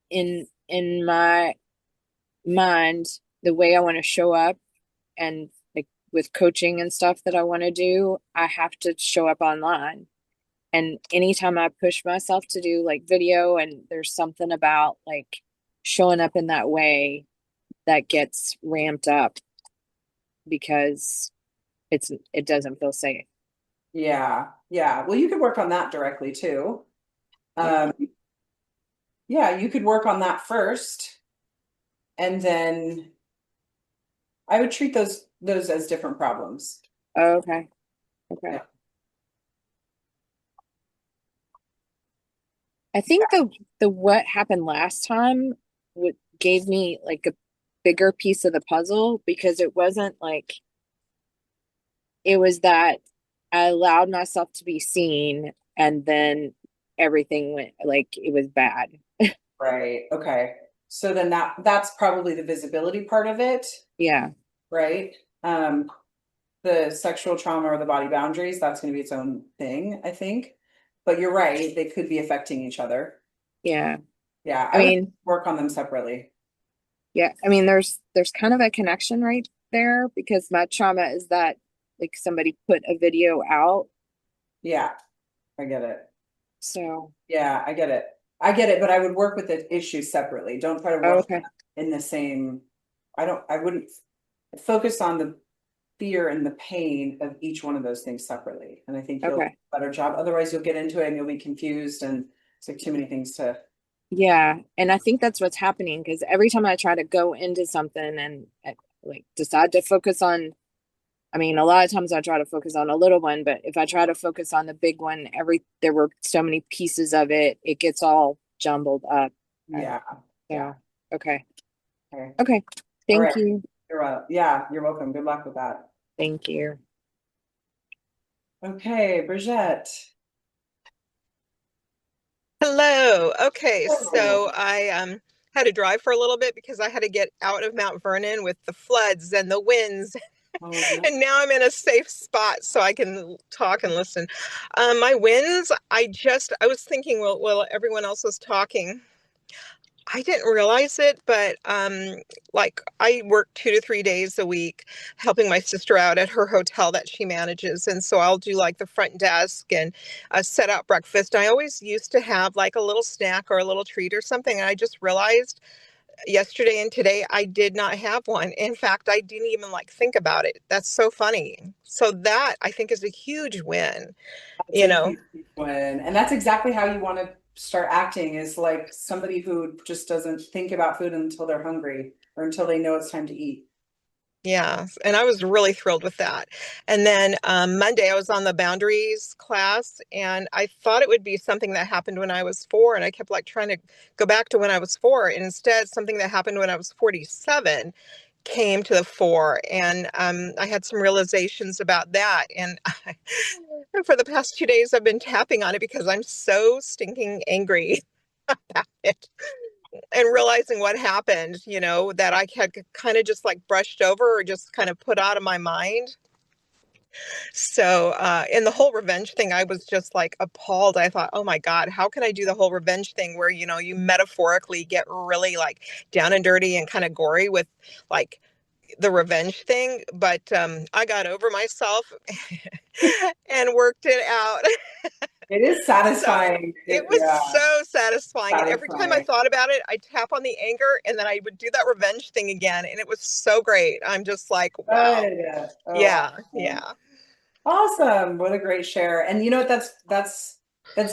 in my mind, the way I want to show up and like with coaching and stuff that I want to do, I have to show up online. And anytime I push myself to do like video, and there's something about like showing up in that way that gets ramped up because it doesn't feel safe. Yeah, yeah. Well, you could work on that directly too. Um, yeah, you could work on that first, and then I would treat those as different problems. Okay. Okay. Yeah. I think the what happened last time what gave me like a bigger piece of the puzzle, because it wasn't like it was that I allowed myself to be seen, and then everything went like it was bad. Right. Okay. So then that's probably the visibility part of it, Yeah. right? The sexual trauma or the body boundaries, that's going to be its own thing, I think. But you're right, they could be affecting each other. Yeah. Yeah, I I would mean, work on them separately. yeah, I mean, there's kind of a connection right there because my trauma is that like somebody put a video out. Yeah, I get it. So, Yeah, I get it. I get it, but I would work with the issue separately. Don't try to oh, work okay. in the same. I wouldn't focus on the fear and the pain of each one of those things separately. And I think you'll do Okay. a better job. Otherwise, you'll get into it and you'll be confused and it's like too many things to. Yeah, and I think that's what's happening because every time I try to go into something and like decide to focus on, I mean, a lot of times I try to focus on a little one, but if I try to focus on the big one, there were so many pieces of it, it gets all jumbled up. Yeah. So, Yeah. okay. Okay. Okay. All Thank right. you. Yeah, you're welcome. Good luck with that. Thank you. Okay, Brigitte. Hello. Okay, so I had to drive for a little bit because I had to get out of Mount Vernon with the floods and the winds. Oh, yeah. And now I'm in a safe spot so I can talk and listen. My wins, I was thinking, well, everyone else was talking. I didn't realize it, but like I work 2 to 3 days a week helping my sister out at her hotel that she manages. And so I'll do like the front desk and set out breakfast. I always used to have like a little snack or a little treat or something. And I just realized yesterday and today I did not have one. In fact, I didn't even like think about it. That's so funny. So that I think is a huge win, That's you a know? huge win. And that's exactly how you want to start acting, is like somebody who just doesn't think about food until they're hungry or until they know it's time to eat. Yeah, and I was really thrilled with that. And then Monday, I was on the boundaries class, and I thought it would be something that happened when I was 4, and I kept like trying to go back to when I was 4, and instead, something that happened when I was 47 came to the fore, and I had some realizations about that. And and for the past 2 days, I've been tapping on it because I'm so stinking angry about it and realizing what happened, that I had kind of just like brushed over or just kind of put out of my mind. So, in the whole revenge thing, I was just like appalled. I thought, oh my God, how can I do the whole revenge thing where, you metaphorically get really like down and dirty and kind of gory with like the revenge thing? But I got over myself and worked it out. It is So satisfying. it was Yeah, so satisfying. And every time I satisfying. thought about it, I'd tap on the anger and then I would do that revenge thing again. And it was so great. I'm just like, wow. Good. Oh, Yeah. awesome. Yeah. Awesome. What a great share. And you know what, that's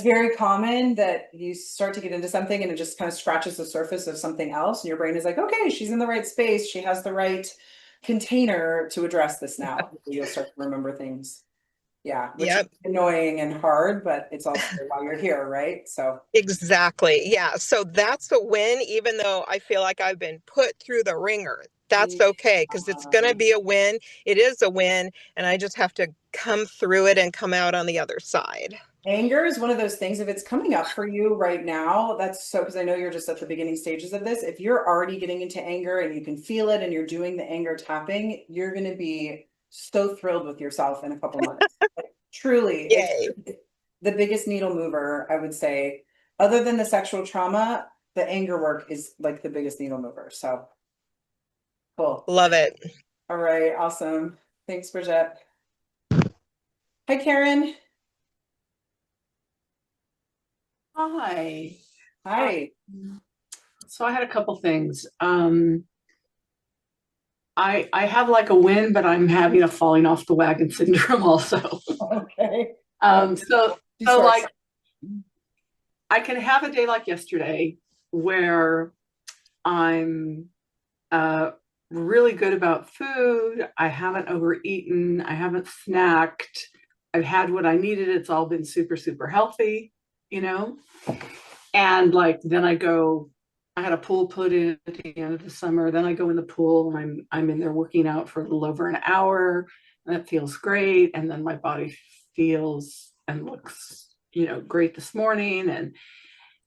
very common, that you start to get into something and it just kind of scratches the surface of something else. And your brain is like, okay, she's in the right space. She has the right container to address this now. You'll start to remember things. Yeah, which is Yep. annoying and hard, but it's also why you're here, right? So Exactly. Yeah. So that's a win, even though I feel like I've been put through the ringer. That's okay because it's going to be a win. It is a win. And I just have to come through it and come out on the other side. anger is one of those things. If it's coming up for you right now, that's so, because I know you're just at the beginning stages of this. If you're already getting into anger and you can feel it and you're doing the anger tapping, you're going to be so thrilled with yourself in a couple months. Like, truly, Yay. it's the biggest needle mover, I would say. Other than the sexual trauma, the anger work is like the biggest needle mover. So cool. Love it. All right, awesome. Thanks, Brigitte. Hi, Karen. Hi. Hi. So I had a couple things. I have like a win, but I'm having a falling off the wagon syndrome also. Okay. So like I can have a day like yesterday where I'm really good about food. I haven't overeaten. I haven't snacked. I've had what I needed. It's all been super, super healthy, And like then I had a pool put in at the end of the summer. Then I go in the pool and I'm in there working out for a little over an hour. And that feels great. And then my body feels and looks great this morning. And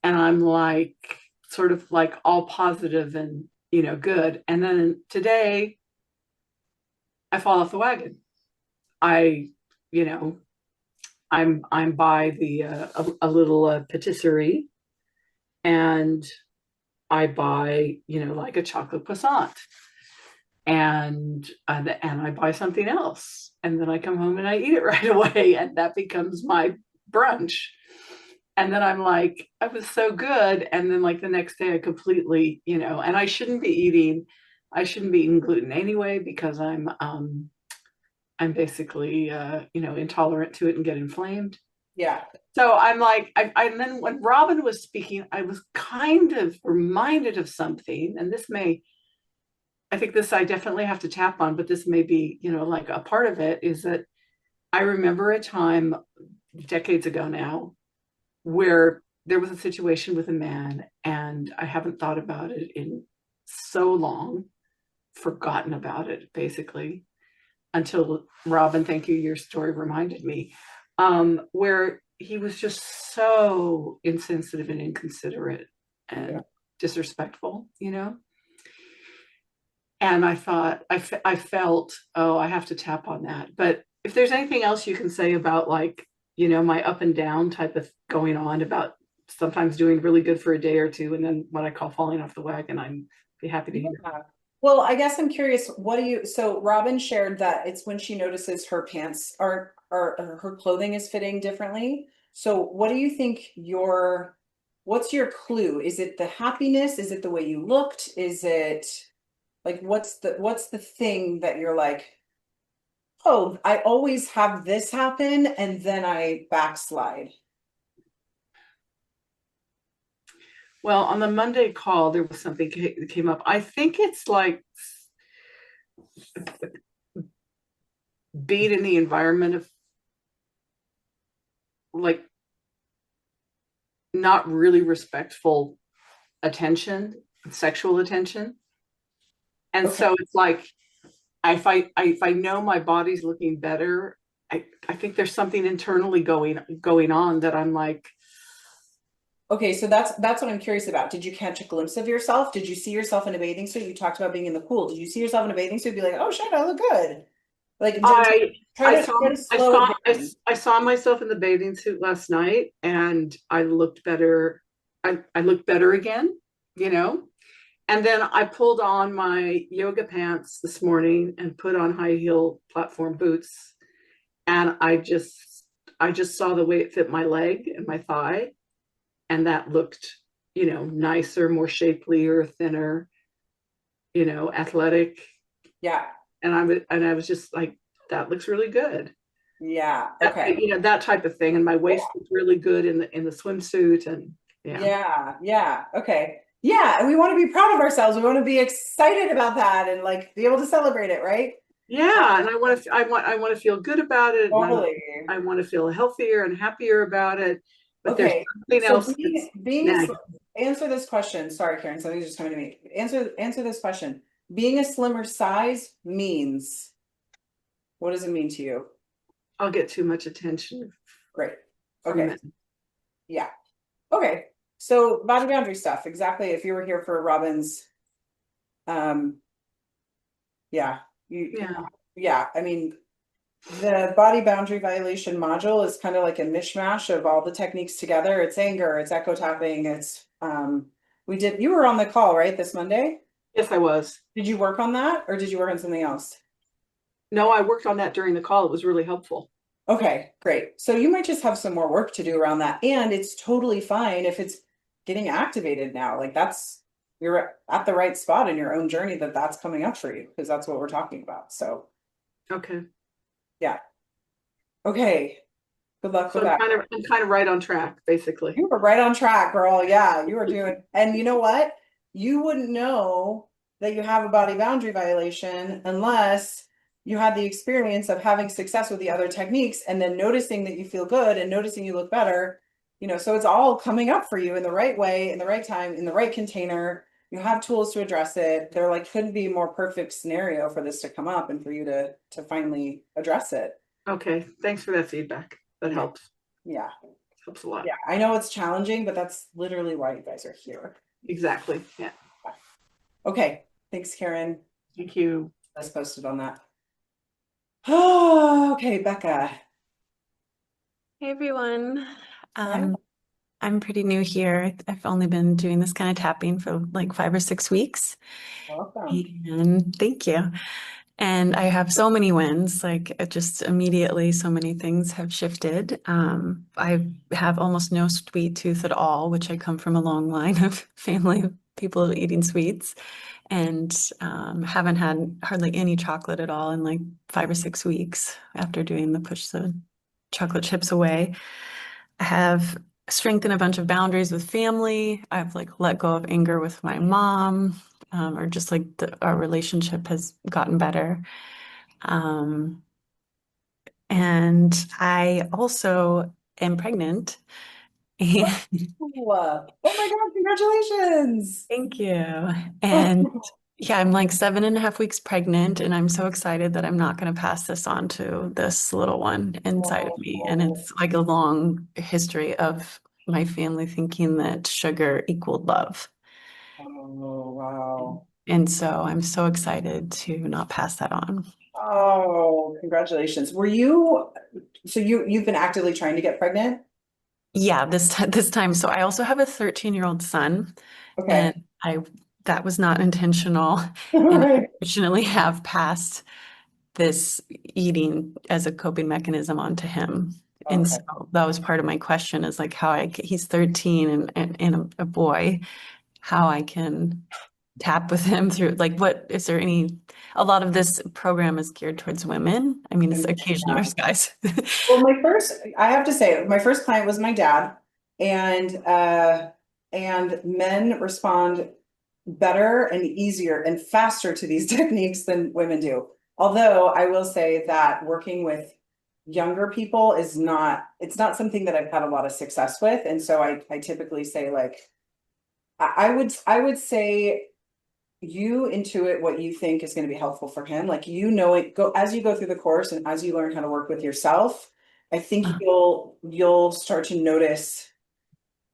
I'm like, sort of like all positive and, good. And then today I fall off the wagon. You know, I'm by the a little patisserie, and I buy like a chocolate croissant, and I buy something else, and then I come home and I eat it right away, and that becomes my brunch. And then I'm like, I was so good, and then like the next day I completely, and I shouldn't be eating gluten anyway, because I'm basically intolerant to it and get inflamed. Yeah. So I'm like, and then when Robin was speaking, I was kind of reminded of something, and I think this I definitely have to tap on, but this may be, like a part of it, is that I remember a time decades ago now where there was a situation with a man, and I haven't thought about it in so long, forgotten about it basically, until Robin, thank you, your story reminded me, where he was just so insensitive and inconsiderate and disrespectful, And I thought, I felt, oh, I have to tap on that. But if there's anything else you can say about, like, my up and down type of going on, about sometimes doing really good for a day or two, and then what I call falling off the wagon, I'd be happy to hear. Well, I guess I'm curious, so Robin shared that it's when she notices her pants or her clothing is fitting differently. So what do you think what's your clue? Is it the happiness? Is it the way you looked? Is it like, what's the thing that you're like, oh, I always have this happen and then I backslide? Well, on the Monday call, there was something that came up. I think it's like being in the environment of, like, not really respectful attention, sexual attention. And so it's like, if I know my body's looking better, I think there's something internally going on that I'm like. Okay, so that's what I'm curious about. Did you catch a glimpse of yourself? Did you see yourself in a bathing suit? You talked about being in the pool. Did you see yourself in a bathing suit and be like, oh shit, I look good? Like, I saw myself in the bathing suit last night, and I looked better. I looked better again, And then I pulled on my yoga pants this morning and put on high heel platform boots, and I just saw the way it fit my leg and my thigh, and that looked, nicer, more shapely, or thinner, athletic. Yeah. And I was just like, that looks really good. Yeah. Okay. That type of thing. And my waist was really good in the swimsuit, and yeah. Okay. Yeah. And we want to be proud of ourselves. We want to be excited about that and like be able to celebrate it, right? Yeah. And I want to feel good about it. Totally. I want to feel healthier and happier about it. But okay. There's something else. Answer this question. Sorry, Karen, something's just coming to me. Answer this question. Being a slimmer size means, what does it mean to you? I'll get too much attention. Great. Okay. Yeah. Okay. So body boundary stuff. Exactly. If you were here for Robin's, yeah. I mean, the body boundary violation module is kind of like a mishmash of all the techniques together. It's anger, it's echo tapping, it's you were on the call, right, this Monday? Yes, I was. Did you work on that, or did you work on something else? No, I worked on that during the call. It was really helpful. Okay, great. So you might just have some more work to do around that, and it's totally fine if it's getting activated now. Like, you're at the right spot in your own journey that's coming up for you, because that's what we're talking about. So okay. Yeah. Okay. Good luck with that. I'm kind of right on track, basically. You were right on track, girl. Yeah, you were doing, and you know what? You wouldn't know that you have a body boundary violation unless you had the experience of having success with the other techniques, and then noticing that you feel good and noticing you look better. So it's all coming up for you in the right way, in the right time, in the right container. You have tools to address it. There couldn't be a more perfect scenario for this to come up and for you to finally address it. Okay. Thanks for that feedback. That helps. Yeah. Helps a lot. Yeah, I know it's challenging, but that's literally why you guys are here. Exactly. Yeah. Okay, thanks, Karen. Thank you. Let's post it on that. Oh, okay, Becca. Hey everyone. Hi. I'm pretty new here. I've only been doing this kind of tapping for like 5 or 6 weeks. Welcome. And thank you. And I have so many wins, like it just immediately so many things have shifted. I have almost no sweet tooth at all, which I come from a long line of family of people eating sweets, and haven't had hardly any chocolate at all in like 5 or 6 weeks after doing the push the chocolate chips away. I have strengthened a bunch of boundaries with family. I've like let go of anger with my mom, or just like our relationship has gotten better. Um, and I also am pregnant. And Oh my God, congratulations. thank you. And yeah, I'm like 7.5 weeks pregnant, and I'm so excited that I'm not going to pass this on to this little one inside of me. And it's like a long history of my family thinking that sugar equaled love. Oh, wow. And so I'm so excited to not pass that on. Oh, congratulations. So you've been actively trying to get pregnant? Yeah, this time. So I also have a 13-year-old son, Okay. and I that was not intentional. All And I right. unfortunately have passed this eating as a coping mechanism onto him. And Okay. so that was part of my question, is like he's 13 and a boy, how I can tap with him through, like, what is there a lot of this program is geared towards women. I mean, it's occasionally Yeah. there's guys. Well, I have to say, my first client was my dad, and men respond better and easier and faster to these techniques than women do. Although I will say that working with younger people it's not something that I've had a lot of success with. And so I typically say like, I would say you intuit what you think is going to be helpful for him. Like, as you go through the course and as you learn how to work with yourself, I think you'll start to notice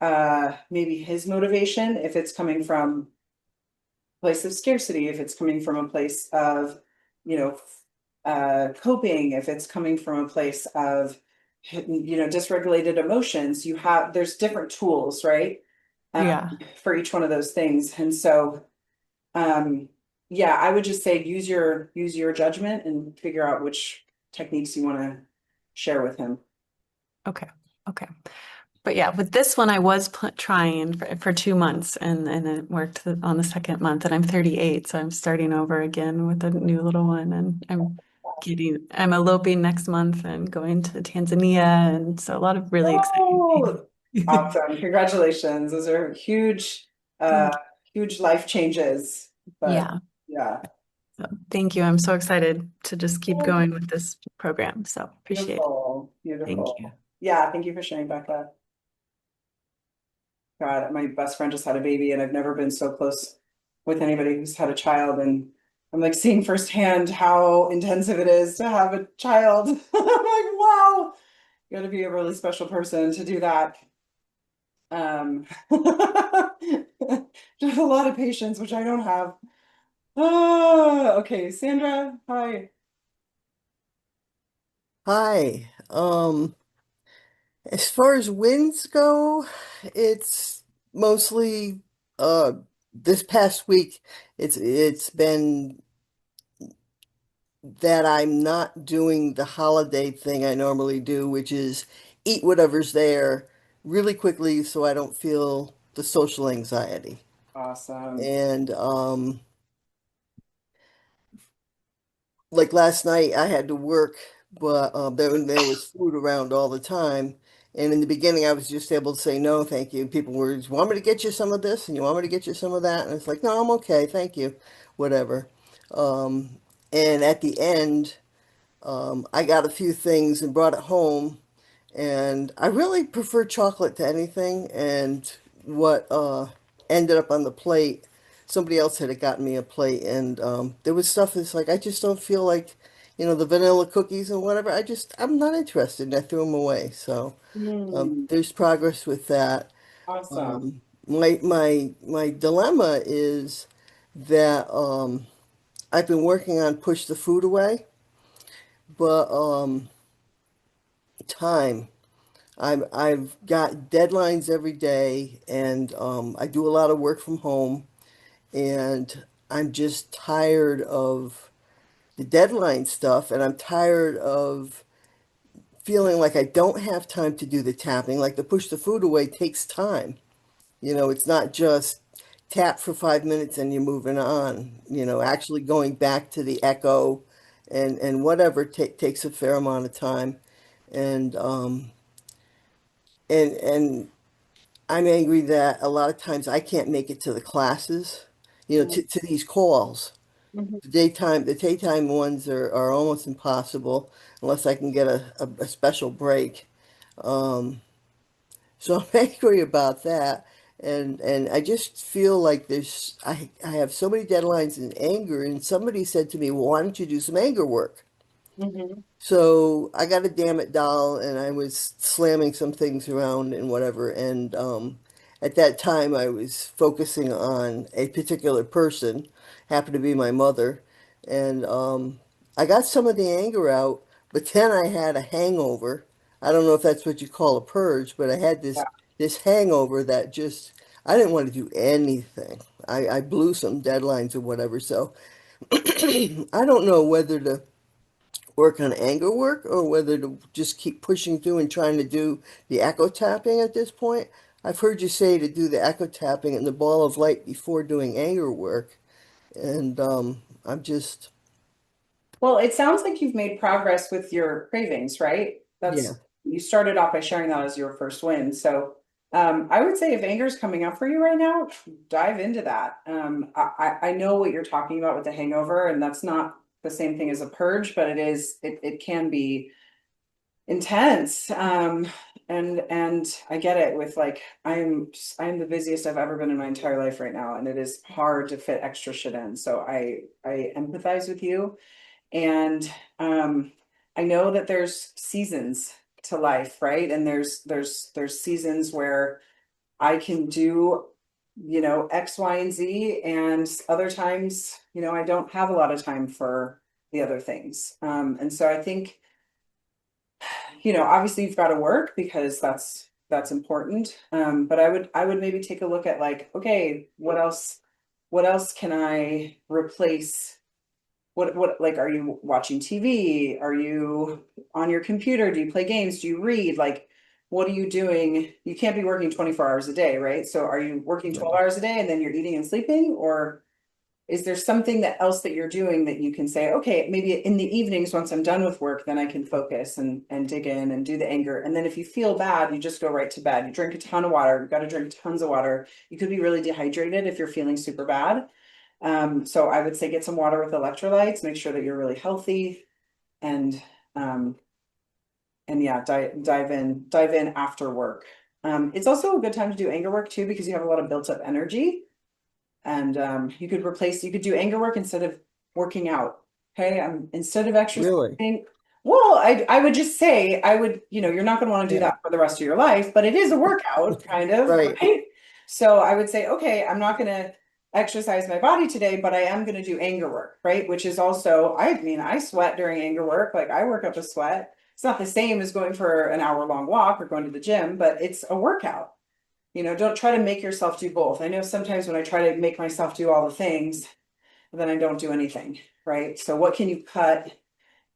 maybe his motivation, if it's coming from a place of scarcity, if it's coming from a place of, you know, coping, if it's coming from a place of, dysregulated emotions. There's different tools, right? Yeah. For each one of those things. And so um, yeah, I would just say use your judgment and figure out which techniques you want to share with him. Okay. Okay. But yeah, with this one, I was trying for 2 months, and it worked on the second month, and I'm 38, so I'm starting over again with a new little one, and I'm eloping next month and going to Tanzania, and so a lot of really exciting Oh, things. awesome. Congratulations. Those are huge, Thank huge life changes. you. But Yeah. yeah, So thank you. I'm so excited to just keep going with this program. So appreciate it. beautiful, Thank you. beautiful. Yeah, thank you for sharing, Becca. God, my best friend just had a baby, and I've never been so close with anybody who's had a child. And I'm like seeing firsthand how intensive it is to have a child. I'm like, wow, you got to be a really special person to do that. Just a lot of patience, which I don't have. Oh, okay, Sandra, hi. Hi. As far as wins go, it's mostly uh this past week it's been that I'm not doing the holiday thing I normally do, which is eat whatever's there really quickly so I don't feel the social anxiety. Awesome. And like last night I had to work, but there was food around all the time. And in the beginning, I was just able to say no, thank you. People were, "You want me to get you some of this, and you want me to get you some of that?" And it's like, no, I'm okay, thank you, whatever. Um, and at the end, I got a few things and brought it home, and I really prefer chocolate to anything. And what ended up on the plate, somebody else had gotten me a plate, and there was stuff that's like I just don't feel like the vanilla cookies and whatever. I'm not interested, and I threw them away. So there's progress with that. Awesome. My dilemma is that I've been working on push the food away, but time. I've got deadlines every day, and I do a lot of work from home, and I'm just tired of the deadline stuff, and I'm tired of feeling like I don't have time to do the tapping. Like the push the food away takes time. It's not just tap for 5 minutes and you're moving on. Actually going back to the echo and whatever takes a fair amount of time. And and I'm angry that a lot of times I can't make it to the classes, to these calls. Mhm. The daytime ones are almost impossible unless I can get a special break. Um, so I'm angry about that. And I just feel like I have so many deadlines and anger. And somebody said to me, well, why don't you do some anger work? Mhm. So I got a damn it doll, and I was slamming some things around and whatever. And at that time, I was focusing on a particular person, happened to be my mother, and I got some of the anger out. But then I had a hangover. I don't know if that's what you call a purge, but I had Yeah. this hangover that just I didn't want to do anything. I blew some deadlines or whatever. So I don't know whether to work on anger work or whether to just keep pushing through and trying to do the echo tapping at this point. I've heard you say to do the echo tapping and the ball of light before doing anger work, and I'm just, Well, it sounds like you've made progress with your cravings, right? yeah, You started off by sharing that as your first win. So I would say if anger is coming up for you right now, dive into that. I know what you're talking about with the hangover, and that's not the same thing as a purge, but it can be intense. And I get it with like I'm the busiest I've ever been in my entire life right now, and it is hard to fit extra shit in. So I empathize with you. And I know that there's seasons to life, right? And there's seasons where I can do, X, Y, and Z, and other times, I don't have a lot of time for the other things. And so I think, obviously you've got to work because that's important. But I would maybe take a look at like, okay, what else can I replace? What like are you watching TV? Are you on your computer? Do you play games? Do you read? Like what are you doing? You can't be working 24 hours a day, right? So are you working 12 right. hours a day and then you're eating and sleeping? Or is there something else that you're doing that you can say, okay, maybe in the evenings once I'm done with work, then I can focus and dig in and do the anger. And then if you feel bad, you just go right to bed. You drink a ton of water. You've got to drink tons of water. You could be really dehydrated if you're feeling super bad. So I would say get some water with electrolytes, make sure that you're really healthy and um and yeah, dive in after work. It's also a good time to do anger work too because you have a lot of built up energy and you could do anger work instead of working out. Okay, instead of Really? exercising. Well, I would just say I would, you're not going to want to do Yeah, that for the rest of your life, but it is a workout, kind of, right. right? So I would say, okay, I'm not going to exercise my body today, but I am going to do anger work, right? Which is also, I mean, I sweat during anger work, like I work up a sweat. It's not the same as going for an hour long walk or going to the gym, but it's a workout. Don't try to make yourself do both. I know sometimes when I try to make myself do all the things, then I don't do anything, right? So what can you cut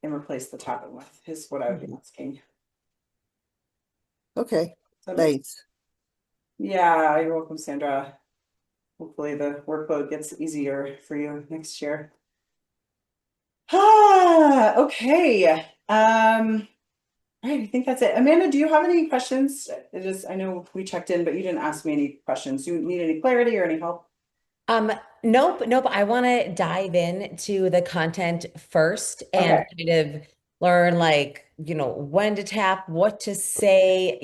and replace the topping with is what I would be Mhm. asking. Does Okay, that make sense? thanks. Yeah, you're welcome, Sandra. Hopefully the workload gets easier for you next year. Okay. All right, I think that's it. Amanda, do you have any questions? I know we checked in, but you didn't ask me any questions. Do you need any clarity or any help? Um, nope. I want to dive into the content first and Okay. kind of learn like, when to tap, what to say.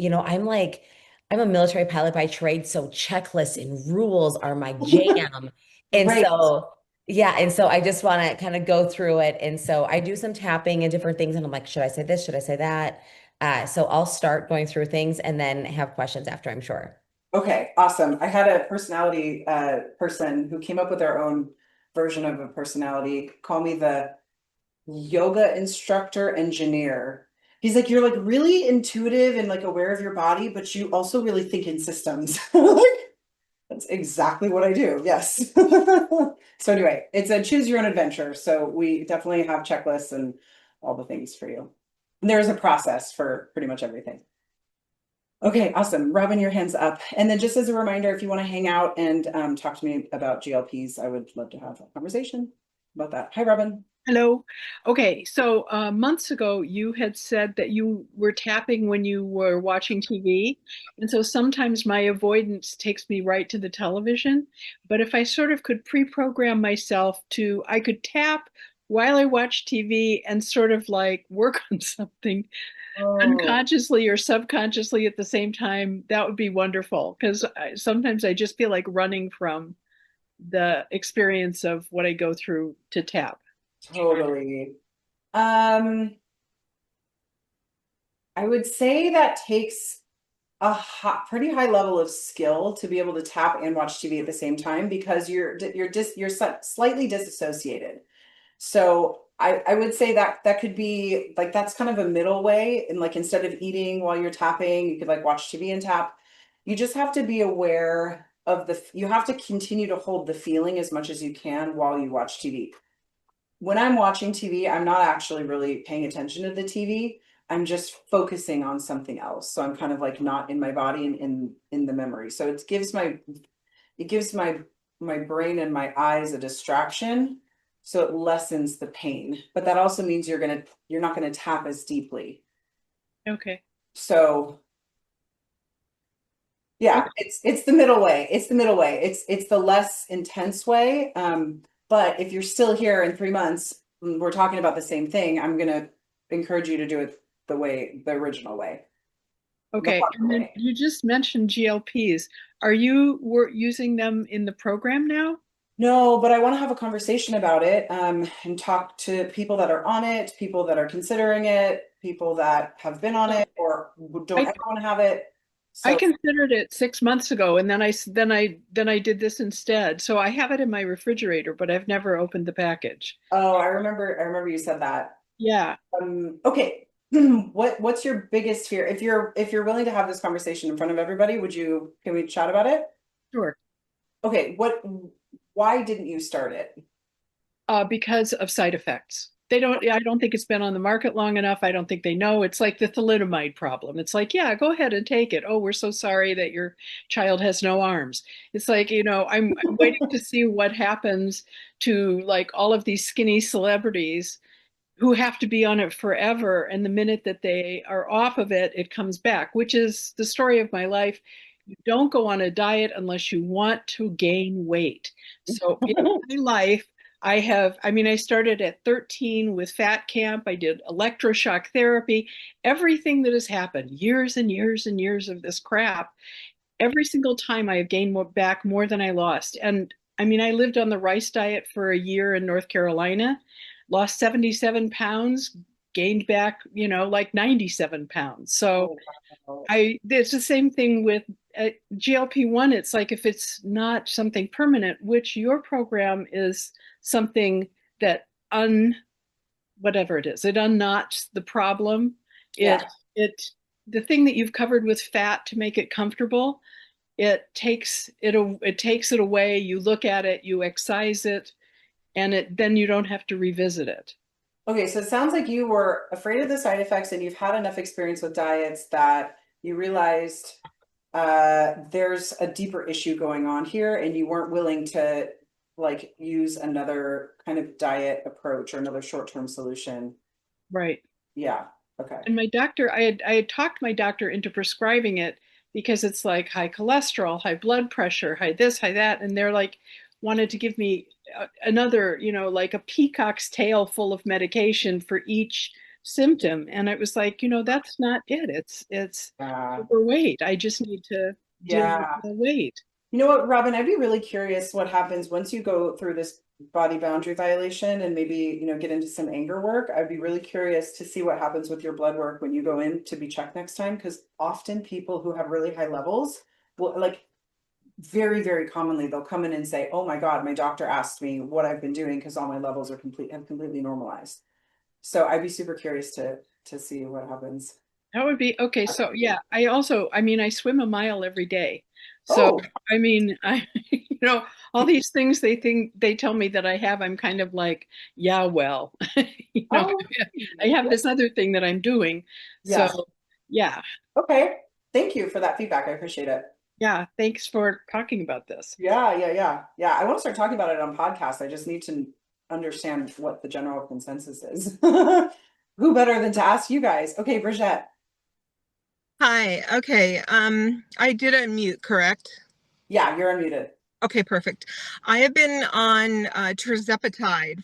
I'm a military pilot by trade, so checklists and rules are my jam. And Great. so Yeah, and so I just want to kind of go through it. And so I do some tapping and different things, and I'm like, should I say this? Should I say that? So I'll start going through things and then have questions after, I'm sure. Okay, awesome. I had a personality person who came up with their own version of a personality, call me the yoga instructor engineer. He's like, you're like really intuitive and like aware of your body, but you also really think in systems. Like, that's exactly what I do. Yes. So anyway, it's a choose your own adventure. So we definitely have checklists and all the things for you. And there's a process for pretty much everything. Okay, awesome. Robin, your hand's up. And then just as a reminder, if you want to hang out and talk to me about GLPs, I would love to have a conversation about that. Hi, Robin. Hello. Okay, so months ago, you had said that you were tapping when you were watching TV. And so sometimes my avoidance takes me right to the television. But if I sort of could pre-program myself to, I could tap while I watch TV and sort of like work on something Oh, unconsciously or subconsciously at the same time, that would be wonderful. Because sometimes I just feel like running from the experience of what I go through to tap. totally. I would say that takes a pretty high level of skill to be able to tap and watch TV at the same time because you're slightly disassociated. So I would say that that could be like that's kind of a middle way. And like instead of eating while you're tapping, you could like watch TV and tap. You just have to be aware of you have to continue to hold the feeling as much as you can while you watch TV. When I'm watching TV, I'm not actually really paying attention to the TV. I'm just focusing on something else. So I'm kind of like not in my body and in the memory. So it gives my brain and my eyes a distraction. So it lessens the pain. But that also means you're not gonna tap as deeply. Okay. So yeah, Okay. it's the middle way. It's the middle way. It's the less intense way. But if you're still here in 3 months, we're talking about the same thing. I'm gonna encourage you to do it the original way. The Okay. hard And then way. you just mentioned GLPs. Are you using them in the program now? No, but I want to have a conversation about it, and talk to people that are on it, people that are considering it, people that have been on it or don't I ever want to have it. I So, considered it 6 months ago, and then I did this instead. So I have it in my refrigerator, but I've never opened the package. oh, I remember you said that. Yeah. Okay. What's your biggest fear? If you're willing to have this conversation in front of everybody, can we chat about it? Sure. Okay, why didn't you start it? Because of side effects. I don't think it's been on the market long enough. I don't think they know. It's like the thalidomide problem. It's like, yeah, go ahead and take it. Oh, we're so sorry that your child has no arms. It's like, I'm waiting to see what happens to like all of these skinny celebrities who have to be on it forever. And the minute that they are off of it, it comes back, which is the story of my life. You don't go on a diet unless you want to gain weight. So in my life, I started at 13 with fat camp. I did electroshock therapy, everything that has happened, years and years and years of this crap. Every single time I have gained back more than I lost. And I lived on the rice diet for a year in North Carolina, lost 77 pounds, gained back, like 97 pounds. So Oh, it's the same thing with GLP-1. It's like if it's not something permanent, which your program is something that whatever it is, it unknots the problem. yeah. It the thing that you've covered with fat to make it comfortable, it takes it away. You look at it, you excise it, and then you don't have to revisit it. Okay, so it sounds like you were afraid of the side effects and you've had enough experience with diets that you realized there's a deeper issue going on here and you weren't willing to like use another kind of diet approach or another short-term solution. Right. Yeah. Okay. And my doctor, I had talked my doctor into prescribing it because it's like high cholesterol, high blood pressure, high this, high that, and they're like wanted to give me another, like a peacock's tail full of medication for each symptom, and it was like, that's not it. It's Yeah. overweight. I just need to deal with Yeah. the weight. You know what, Robin, I'd be really curious what happens once you go through this body boundary violation and maybe, get into some anger work. I'd be really curious to see what happens with your blood work when you go in to be checked next time, because often people who have really high levels will, like, very, very commonly they'll come in and say, oh my God, my doctor asked me what I've been doing because all my levels are completely normalized. So I'd be super curious to see what happens. That would be okay. So yeah, I swim a mile every day. So Oh, all these things they tell me that I have, I'm kind of like, yeah, well, oh, I have this other thing that I'm doing. So yeah. yeah, Okay. Thank you for that feedback. I appreciate it. yeah, thanks for talking about this. Yeah. I want to start talking about it on podcasts. I just need to understand what the general consensus is. Who better than to ask you guys? Okay, Brigitte. Hi. Okay. I did unmute, correct? Yeah, you're unmuted. Okay, perfect. I have been on tirzepatide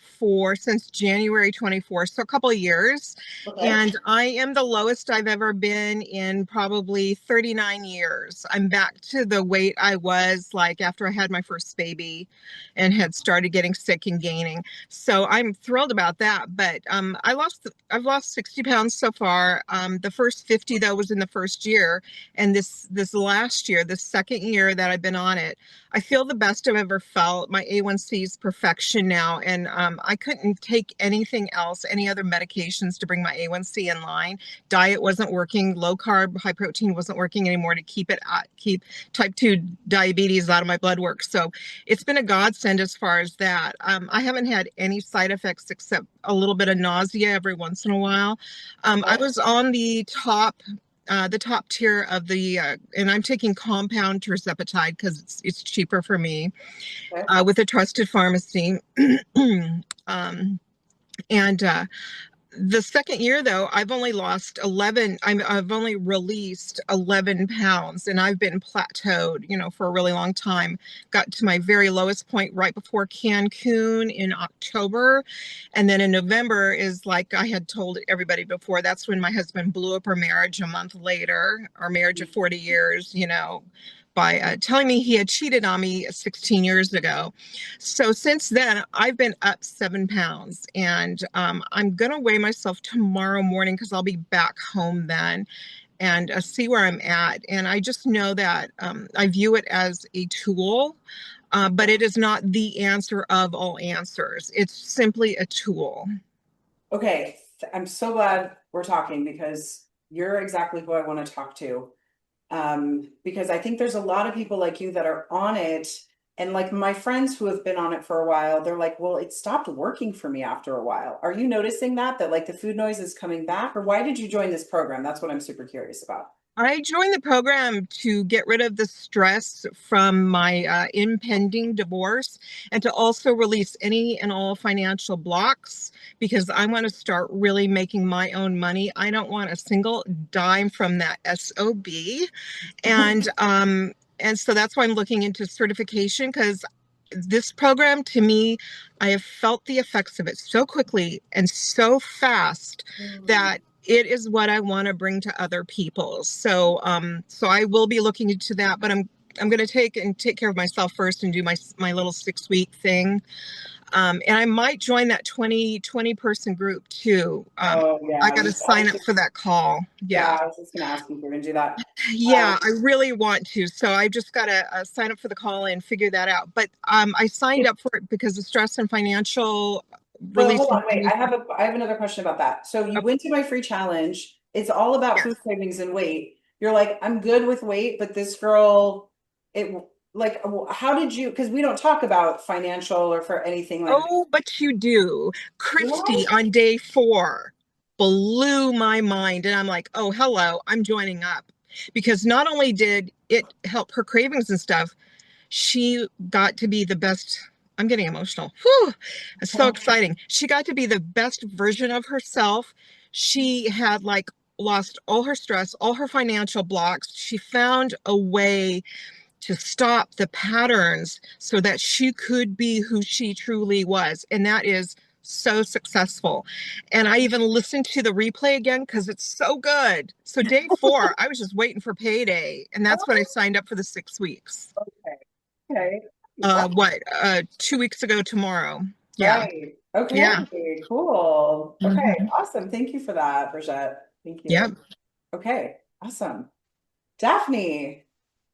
since January 24th, so a couple of years, Okay. and I am the lowest I've ever been in probably 39 years. I'm back to the weight I was like after I had my first baby and had started getting sick and gaining. So I'm thrilled about that. But I've lost 60 pounds so far. The first 50 though was in the first year, and this last year, the second year that I've been on it, I feel the best I've ever felt. My A1C is perfection now, and I couldn't take anything else, any other medications to bring my A1C in line. Diet wasn't working. Low carb, high protein wasn't working anymore to keep type 2 diabetes out of my blood work. So it's been a godsend as far as that. I haven't had any side effects except a little bit of nausea every once in a while. I was on the top tier of and I'm taking compound tirzepatide because it's cheaper for me, Okay. with a trusted pharmacy. um, and the second year though, I've only released 11 pounds, and I've been plateaued, for a really long time. Got to my very lowest point right before Cancun in October. And then in November is, like I had told everybody before, that's when my husband blew up our marriage a month later, our marriage of 40 years, by telling me he had cheated on me 16 years ago. So since then, I've been up 7 pounds, and I'm going to weigh myself tomorrow morning because I'll be back home then, and see where I'm at. And I just know that I view it as a tool, but it is not the answer of all answers. It's simply a tool. Okay. I'm so glad we're talking because you're exactly who I want to talk to. Because I think there's a lot of people like you that are on it. And like my friends who have been on it for a while, they're like, well, it stopped working for me after a while. Are you noticing that like the food noise is coming back? Or why did you join this program? That's what I'm super curious about. I joined the program to get rid of the stress from my impending divorce, and to also release any and all financial blocks, because I want to start really making my own money. I don't want a single dime from that SOB. And so that's why I'm looking into certification, because this program, to me, I have felt the effects of it so quickly and so fast that it is what I want to bring to other people. So so I will be looking into that, but I'm going to take care of myself first and do my little 6-week thing. And I might join that 20 person group too. Oh yeah. I got to sign up for that call. Yeah. I was just gonna ask you if you're gonna do that. Yeah, I really want to. So I just got to sign up for the call and figure that out. But I signed up for it because of stress and financial But hold releasing. on, wait. I have another question about that. So you went to my free challenge. It's all about Yes. food cravings and weight. You're like, I'm good with weight, but this girl, it like, how did you? Because we don't talk about financial or for anything like. Oh, but you do. Christy What? on day 4 blew my mind. And I'm like, oh, hello, I'm joining up. Because not only did it help her cravings and stuff, she got to be the best. I'm getting emotional. Whew, it's so exciting. She got to be the best version of herself. She had like lost all her stress, all her financial blocks. She found a way to stop the patterns so that she could be who she truly was. And that is so successful. And I even listened to the replay again because it's so good. So day 4, I was just waiting for payday. And that's when I signed up for the 6 weeks. Okay. Okay. What, 2 weeks ago tomorrow. Yeah. Right. Okay. Yeah. Cool. Okay. Hmm. Awesome. Thank you for that, Brigitte. Thank you. Yep. Okay. Awesome. Daphne.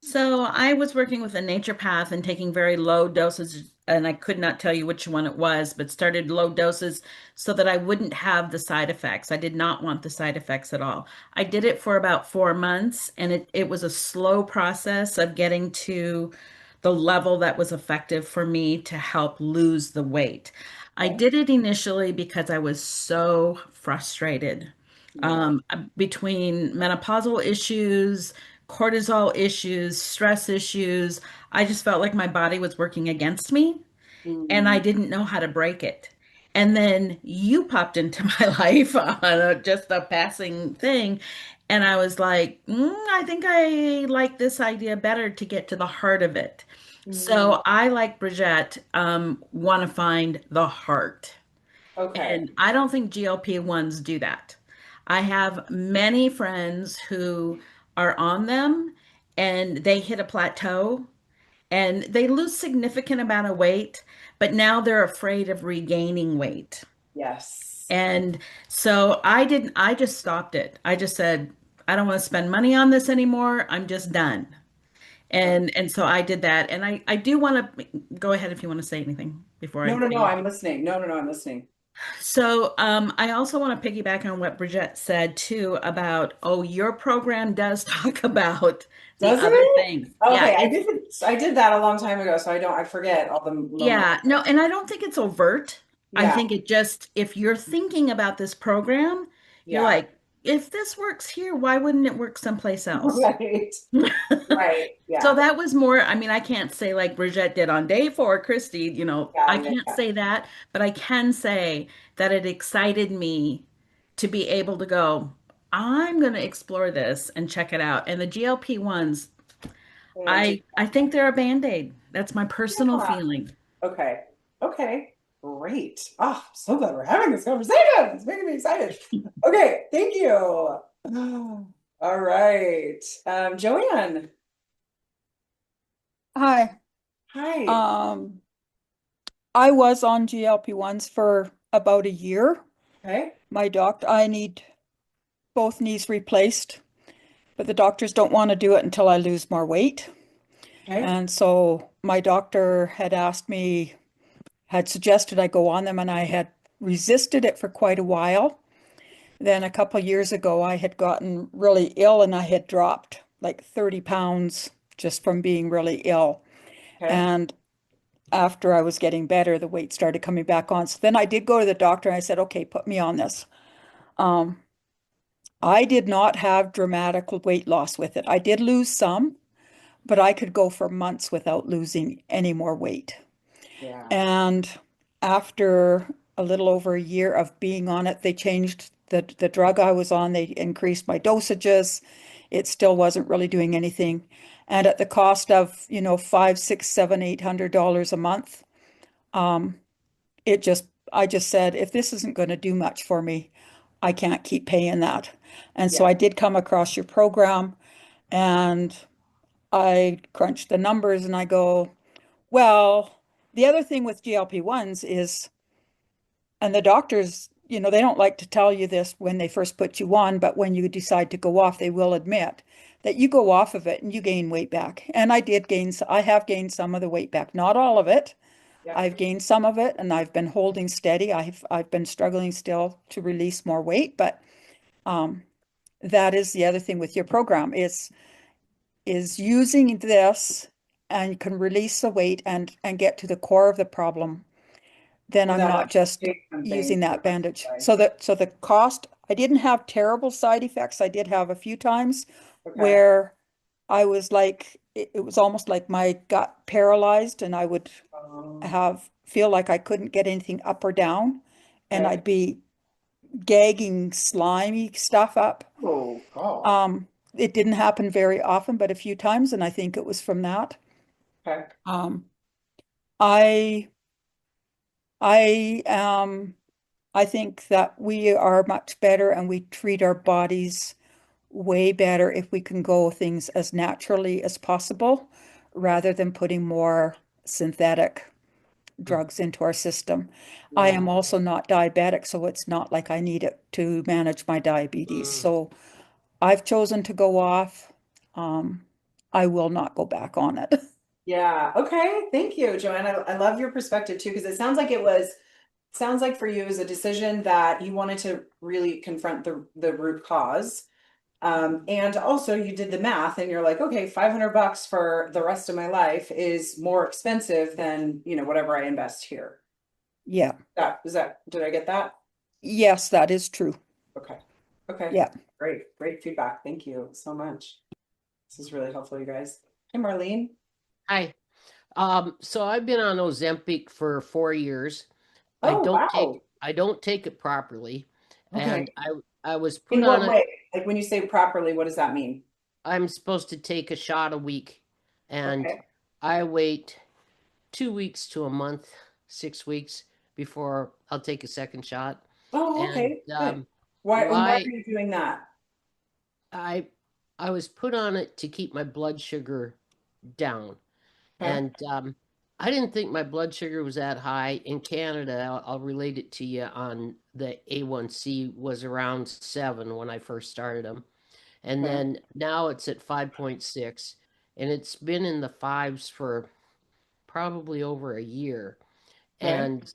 So I was working with a naturopath and taking very low doses, and I could not tell you which one it was, but started low doses so that I wouldn't have the side effects. I did not want the side effects at all. I did it for about 4 months, and it was a slow process of getting to the level that was effective for me to help lose the weight. I Okay. did it initially because I was so frustrated Yeah. between menopausal issues, cortisol issues, stress issues. I just felt like my body was working against me and I Mm. didn't know how to break it. And then you popped into my life on just a passing thing. And I was like, I think I like this idea better to get to the heart of it. Mm. So I, like Brigitte, want to find the heart. Okay. And I don't think GLP-1s do that. I have many friends who are on them and they hit a plateau and they lose significant amount of weight, but now they're afraid of regaining weight. Yes. And so I just stopped it. I just said, I don't want to spend money on this anymore. I'm just done. Okay. And so I did that. And I do want to go ahead if you want to say anything before I No, no, no. leave. I'm listening. No, no, no. I'm listening. So, I also want to piggyback on what Bridget said too about, oh, your program does talk about the Does other it? things. Yeah, Okay. it's, I did that a long time ago, so I forget all the little. yeah, no, and I don't think it's overt. I Yeah. think it just, if you're thinking about this program, you're Yeah. like, if this works here, why wouldn't it work someplace else? Right. Right. So Yeah. that was more, I mean, I can't say like Bridget did on day 4, Christy, Yeah. I Yeah. can't Yeah. say that, but I can say that it excited me to be able to go, I'm going to explore this and check it out. And the GLP ones, I'm gonna do I think they're a band-aid. That's my personal that. feeling. Okay. Okay. Great. Oh, so glad we're having this conversation. It's making me excited. Okay. Thank you. All right. Joanne. Hi. Hi. I was on GLP-1s for about a year. Okay. I need both knees replaced, but the doctors don't want to do it until I lose more weight. Okay. And so my doctor had suggested I go on them, and I had resisted it for quite a while. Then a couple years ago, I had gotten really ill and I had dropped like 30 pounds just from being really ill. Okay. And after I was getting better, the weight started coming back on. So then I did go to the doctor and I said, okay, put me on this. Um, I did not have dramatic weight loss with it. I did lose some, but I could go for months without losing any more weight. Yeah. And after a little over a year of being on it, they changed the drug I was on. They increased my dosages. It still wasn't really doing anything. And at the cost of, five, six, seven, $800 a month, um, I just said, if this isn't going to do much for me, I can't keep paying that. And so Yeah. I did come across your program and I crunched the numbers and I go, well, the other thing with GLP-1s is, and the doctors, they don't like to tell you this when they first put you on, but when you decide to go off, they will admit that you go off of it and you gain weight back. And I have gained some of the weight back, not all of it. Yeah. I've gained some of it and I've been holding steady. I've been struggling still to release more weight, but um, that is the other thing with your program is using this and you can release the weight and get to the core of the problem. Then I'm Without not having to just take something using for that the rest of bandage. your life. So the cost, I didn't have terrible side effects. I did have a few times Okay. where I was like, it was almost like my gut paralyzed and I would feel like I couldn't get anything up or down and Okay. I'd be gagging slimy stuff up. Oh, God. It didn't happen very often, but a few times, and I think it was from that. Okay. Um, I I I think that we are much better and we treat our bodies way better if we can go things as naturally as possible rather than putting more synthetic drugs into our system. I am also not diabetic, so it's not like I need it to manage my diabetes. So I've chosen to go off. I will not go back on it. Yeah. Okay. Thank you, Joanne. I love your perspective too, because it sounds like for you is a decision that you wanted to really confront the root cause. And also you did the math and you're like, okay, $500 for the rest of my life is more expensive than, whatever I invest here. Yeah. Did I get that? Yes, that is true. Okay. Okay. Yeah. Great feedback. Thank you so much. This is really helpful, you guys. Hey, Marlene. Hi. So I've been on Ozempic for 4 years. Oh, wow. I don't take it properly. Okay. And I was In put what on it. way? Like when you say properly, what does that mean? I'm supposed to take a shot a week, and Okay. I wait 2 weeks to a month, 6 weeks before I'll take a second shot. Oh, And okay. Good. Why are why you doing that? I I was put on it to keep my blood sugar down. Okay. And I didn't think my blood sugar was that high. In Canada, I'll relate it to you on the A1C was around 7 when I first started them. And Okay. then now it's at 5.6. And it's been in the fives for probably over a year. Okay. And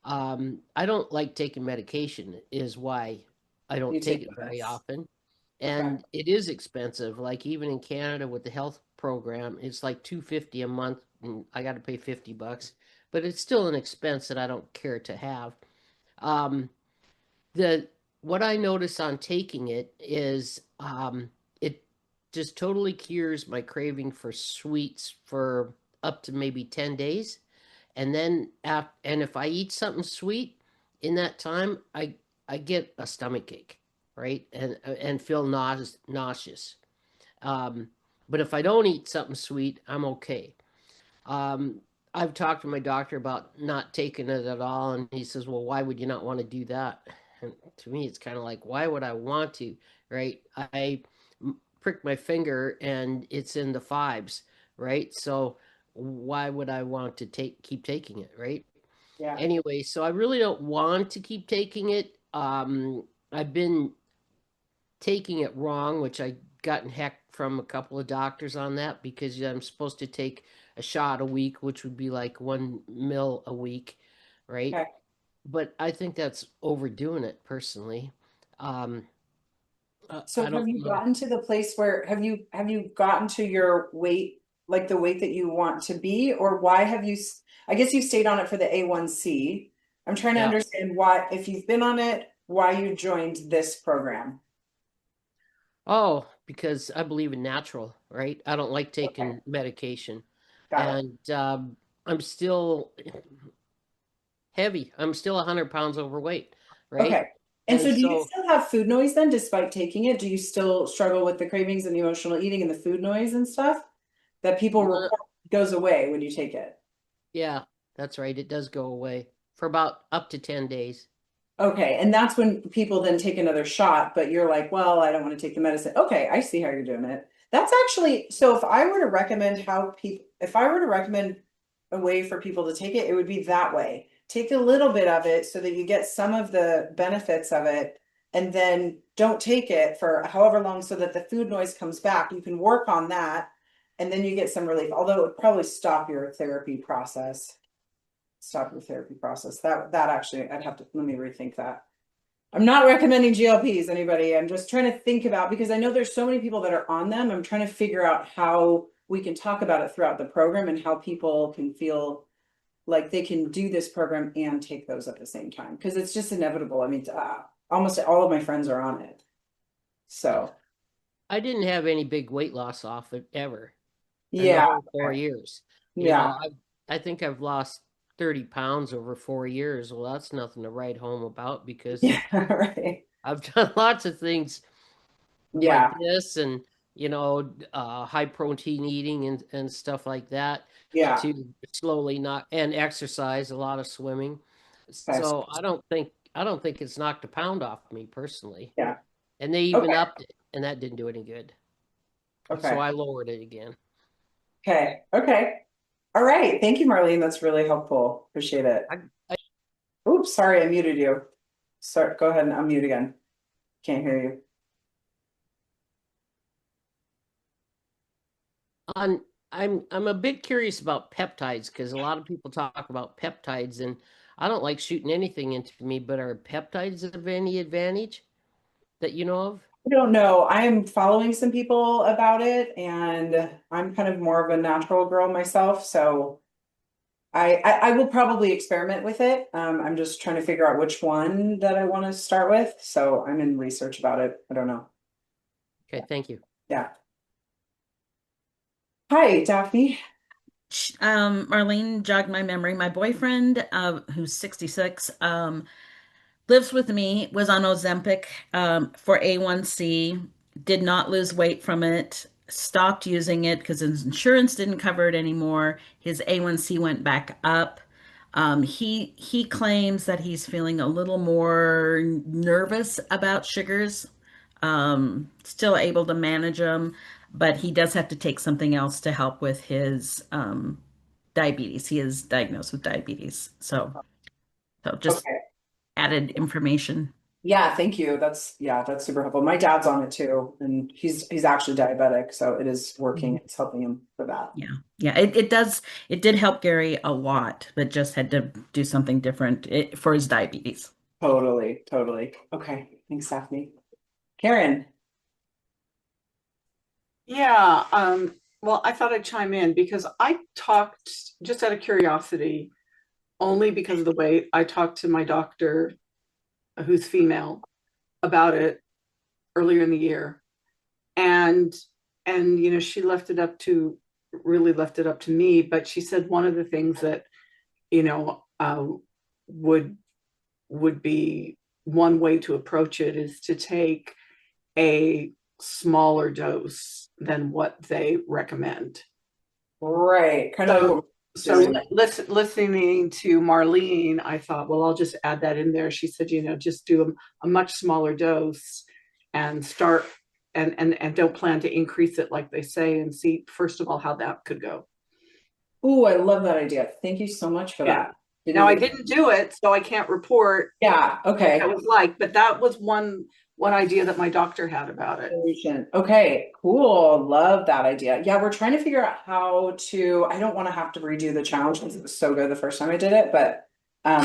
I don't like taking medication, is why I You don't take take it very this. often. Okay. And it is expensive. Like even in Canada with the health program, it's like $250 a month, and I got to pay $50. But it's still an expense that I don't care to have. Um, the what I notice on taking it is it just totally cures my craving for sweets for up to maybe 10 days. And then and if I eat something sweet in that time, I get a stomach ache, right? And feel nauseous. Um, but if I don't eat something sweet, I'm okay. Um, I've talked to my doctor about not taking it at all, and he says, "Well, why would you not want to do that?" And to me, it's kind of like, why would I want to, right? I prick my finger, and it's in the fives, right? So why would I want to keep taking it, right? Yeah. Anyway, so I really don't want to keep taking it. I've been taking it wrong, which I gotten heck from a couple of doctors on that because I'm supposed to take a shot a week, which would be like 1 ml a week, right? Okay. But I think that's overdoing it personally. Um, So I have don't you know. gotten to the place where have you gotten to your weight, like the weight that you want to be, or why have you, I guess you stayed on it for the A1C. I'm trying to Yeah. understand why, if you've been on it, why you joined this program. Oh, because I believe in natural, right? I don't like Okay, taking medication. got it. And I'm still heavy. I'm still 100 pounds overweight, right? Okay. And And so do you so still have food noise then, despite taking it? Do you still struggle with the cravings and the emotional eating and the food noise and stuff that people no, report goes away when you take it? yeah, that's right. It does go away for about up to 10 days. Okay, and that's when people then take another shot, but you're like, well, I don't want to take the medicine. Okay, I see how you're doing it. That's actually, so if I were to recommend if I were to recommend a way for people to take it, it would be that way. Take a little bit of it so that you get some of the benefits of it, and then don't take it for however long so that the food noise comes back. You can work on that, and then you get some relief, although it would probably stop your therapy process. That actually, I'd have to, let me rethink that. I'm not recommending GLPs, anybody. I'm just trying to think about, because I know there's so many people that are on them. I'm trying to figure out how we can talk about it throughout the program and how people can feel like they can do this program and take those at the same time. Because it's just inevitable. I mean, almost all of my friends are on it. So, I didn't have any big weight loss off it ever in the yeah. whole 4 years. You Yeah. know, I think I've lost 30 pounds over 4 years. Well, that's nothing to write home about because Yeah. Right. I've done lots of things like Yeah. this and, high protein eating and stuff like that Yeah. to slowly not and exercise, a lot of swimming. Okay. So I don't think it's knocked a pound off me personally. Yeah. And they even Okay. upped it, and that didn't do any good. So Okay. I lowered it again. Okay. Okay. All right. Thank you, Marlene. That's really helpful. Appreciate it. Oops, sorry, I muted you. Sorry, go ahead and unmute again. Can't hear you. On I'm a bit curious about peptides because a lot of people talk about peptides and I don't like shooting anything into me, but are peptides of any advantage that you know of? I don't know. I am following some people about it, and I'm kind of more of a natural girl myself, so I will probably experiment with it. I'm just trying to figure out which one that I want to start with. So I'm in research about it. I don't know. Okay, thank you. Yeah. Hi, Daphne. Marlene jogged my memory. My boyfriend, who's 66, lives with me, was on Ozempic for A1C, did not lose weight from it, stopped using it because his insurance didn't cover it anymore. His A1C went back up. He claims that he's feeling a little more nervous about sugars, still able to manage them, but he does have to take something else to help with his diabetes. He is diagnosed with diabetes. So just Okay. added information. Yeah, thank you. That's super helpful. My dad's on it too, and he's actually diabetic, so it is working. It's helping him for that. Yeah. Yeah, it did help Gary a lot, but just had to do something different for his diabetes. Totally, totally. Okay, thanks, Daphne. Karen. Yeah, well, I thought I'd chime in because I talked just out of curiosity, only because of the way I talked to my doctor, who's female, about it earlier in the year. And she really left it up to me, but she said one of the things that, you know, would be one way to approach it is to take a smaller dose than what they recommend. Right. Kind of like So listening to Marlene, I thought, well, I'll just add that in there. She said, just do a much smaller dose and start and don't plan to increase it like they say and see, first of all, how that could go. Oh, I love that idea. Thank you so much for Yeah. that. Now I didn't do it, so I can't report Yeah, okay. what it was like, but that was one idea that my doctor had about it. Solution. Okay, cool. Love that idea. Yeah, we're trying to figure out how to, I don't want to have to redo the challenge because it was so good the first time I did it, but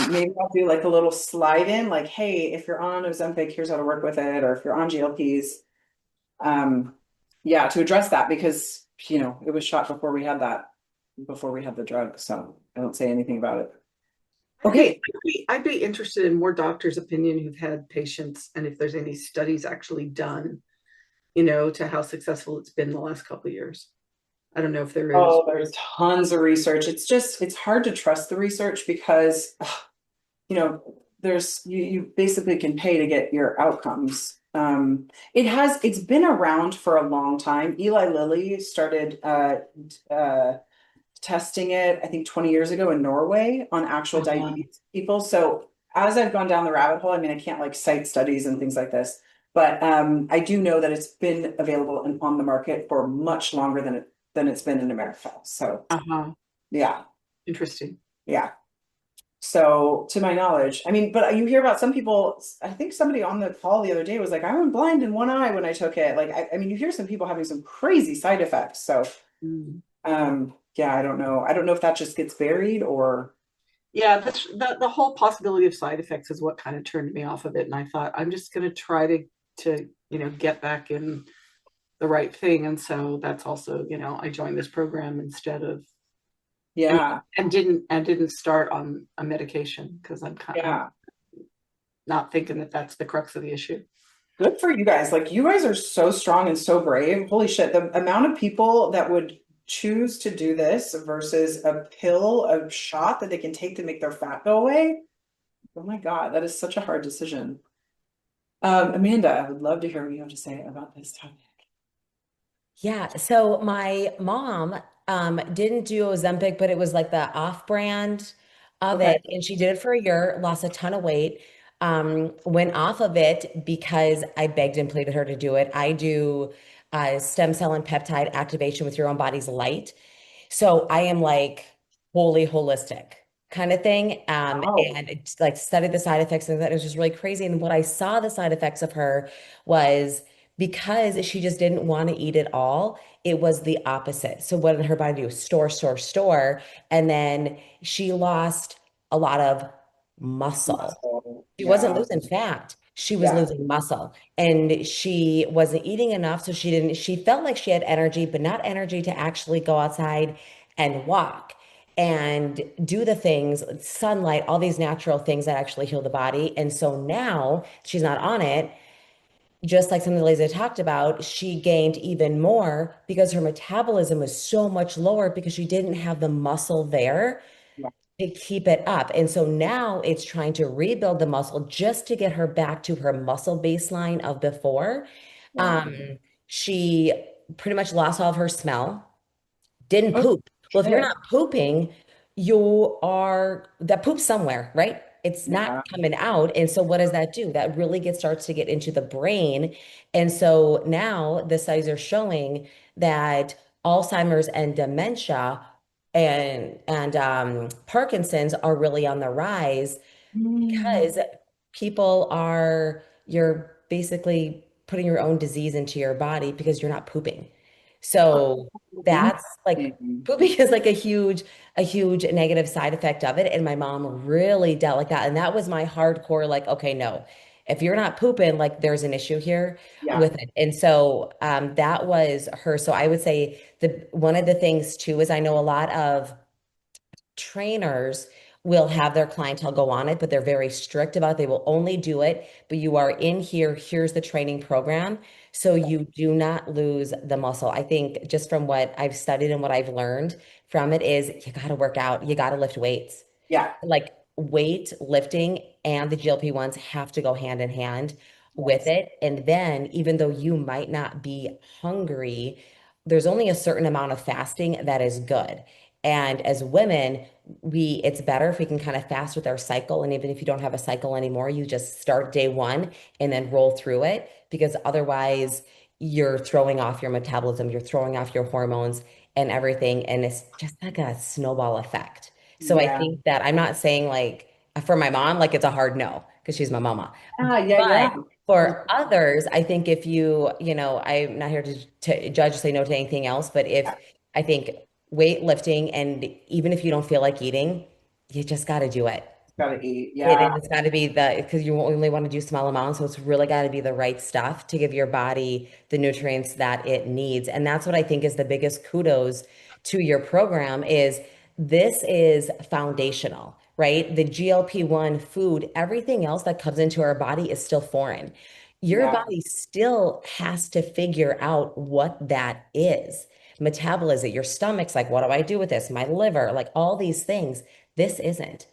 maybe I'll do like a little slide in, like, hey, if you're on Ozempic, here's how to work with it, or if you're on GLPs. Yeah, to address that because, it was shot before we had the drug, so I don't say anything about it. Okay. I'd be interested in more doctors' opinion who've had patients and if there's any studies actually done, to how successful it's been the last couple of years. I don't know if there is. Oh, there's tons of research. It's hard to trust the research because, you basically can pay to get your outcomes. It's been around for a long time. Eli Lilly started testing it, I think 20 years ago in Norway on actual diabetes people. So as I've gone down the rabbit hole, I mean, I can't like cite studies and things like this, but I do know that it's been available and on the market for much longer than it's been in America. So yeah. Interesting. Yeah. So to my knowledge, I mean, but you hear about some people, I think somebody on the call the other day was like, I went blind in one eye when I took it. Like, I mean, you hear some people having some crazy side effects. So, yeah, I don't know. I don't know if that just gets buried or. Yeah, the whole possibility of side effects is what kind of turned me off of it. And I thought, I'm just going to try to get back in the right thing. And so that's also, I joined this program instead of. Yeah. And didn't start on a medication because I'm kind of not thinking that that's the crux of the issue. Good for you guys. Like, you guys are so strong and so brave. Holy shit. The amount of people that would choose to do this versus a pill, a shot that they can take to make their fat go away. Oh my God, that is such a hard decision. Amanda, I would love to hear what you have to say about this topic. Yeah, so my mom didn't do Ozempic, but it was like the off-brand of it, and she did it for a year, lost a ton of weight, went off of it because I begged and pleaded her to do it. I do stem cell and peptide activation with your own body's light. So I am like wholly holistic kind of thing. Wow. And it's like studied the side effects and that it was just really crazy. And what I saw the side effects of her was because she just didn't want to eat it all, it was the opposite. So what did her body do? Store, store, store. And then she lost a lot of muscle. Muscle. She wasn't Yeah. losing fat. She was Yeah. losing muscle. And she wasn't eating enough. So she felt like she had energy, but not energy to actually go outside and walk and do the things, sunlight, all these natural things that actually heal the body. And so now she's not on it. Just like some of the ladies I talked about, she gained even more because her metabolism was so much lower because she didn't have the muscle there Yeah. to keep it up. And so now it's trying to rebuild the muscle just to get her back to her muscle baseline of before. Wow. She pretty much lost all of her smell, didn't Oh, poop. Well, if you're shit. not pooping, that poop's somewhere, right? It's not Yeah. coming out. And so what does that do? That really starts to get into the brain. And so now the studies are showing that Alzheimer's and dementia and Parkinson's are really on the rise Mm. because you're basically putting your own disease into your body because you're not pooping. So that's like Interesting. pooping is like a huge negative side effect of it. And my mom really dealt like that. And that was my hardcore, like, okay, no, if you're not pooping, like there's an issue here Yeah. with it. And so that was her. So I would say one of the things too is I know a lot of trainers will have their clientele go on it, but they're very strict about it. They will only do it, but you are in here. Here's the training program. So you do not lose the muscle. I think just from what I've studied and what I've learned from it is you got to work out, you got to lift weights. Yeah. Like weight lifting and the GLP-1s have to go hand in hand with Yes. it. And then even though you might not be hungry, there's only a certain amount of fasting that is good. And as women, it's better if we can kind of fast with our cycle. And even if you don't have a cycle anymore, you just start day one and then roll through it because otherwise you're throwing off your metabolism, you're throwing off your hormones and everything. And it's just like a snowball effect. So I Yeah. think that I'm not saying like for my mom, like it's a hard no because she's my mama. Yeah. But for others, I think if I'm not here to judge or say no to anything else, but if I think weightlifting and even if you don't feel like eating, you just got to do it. Gotta eat. Yeah. It's got to be because you only want to do small amounts. So it's really got to be the right stuff to give your body the nutrients that it needs. And that's what I think is the biggest kudos to your program is this is foundational, right? The GLP-1 food, everything else that comes into our body is still foreign. Your Yeah. body still has to figure out what that is. Metabolism, your stomach's like, what do I do with this? My liver, like all these things. This isn't.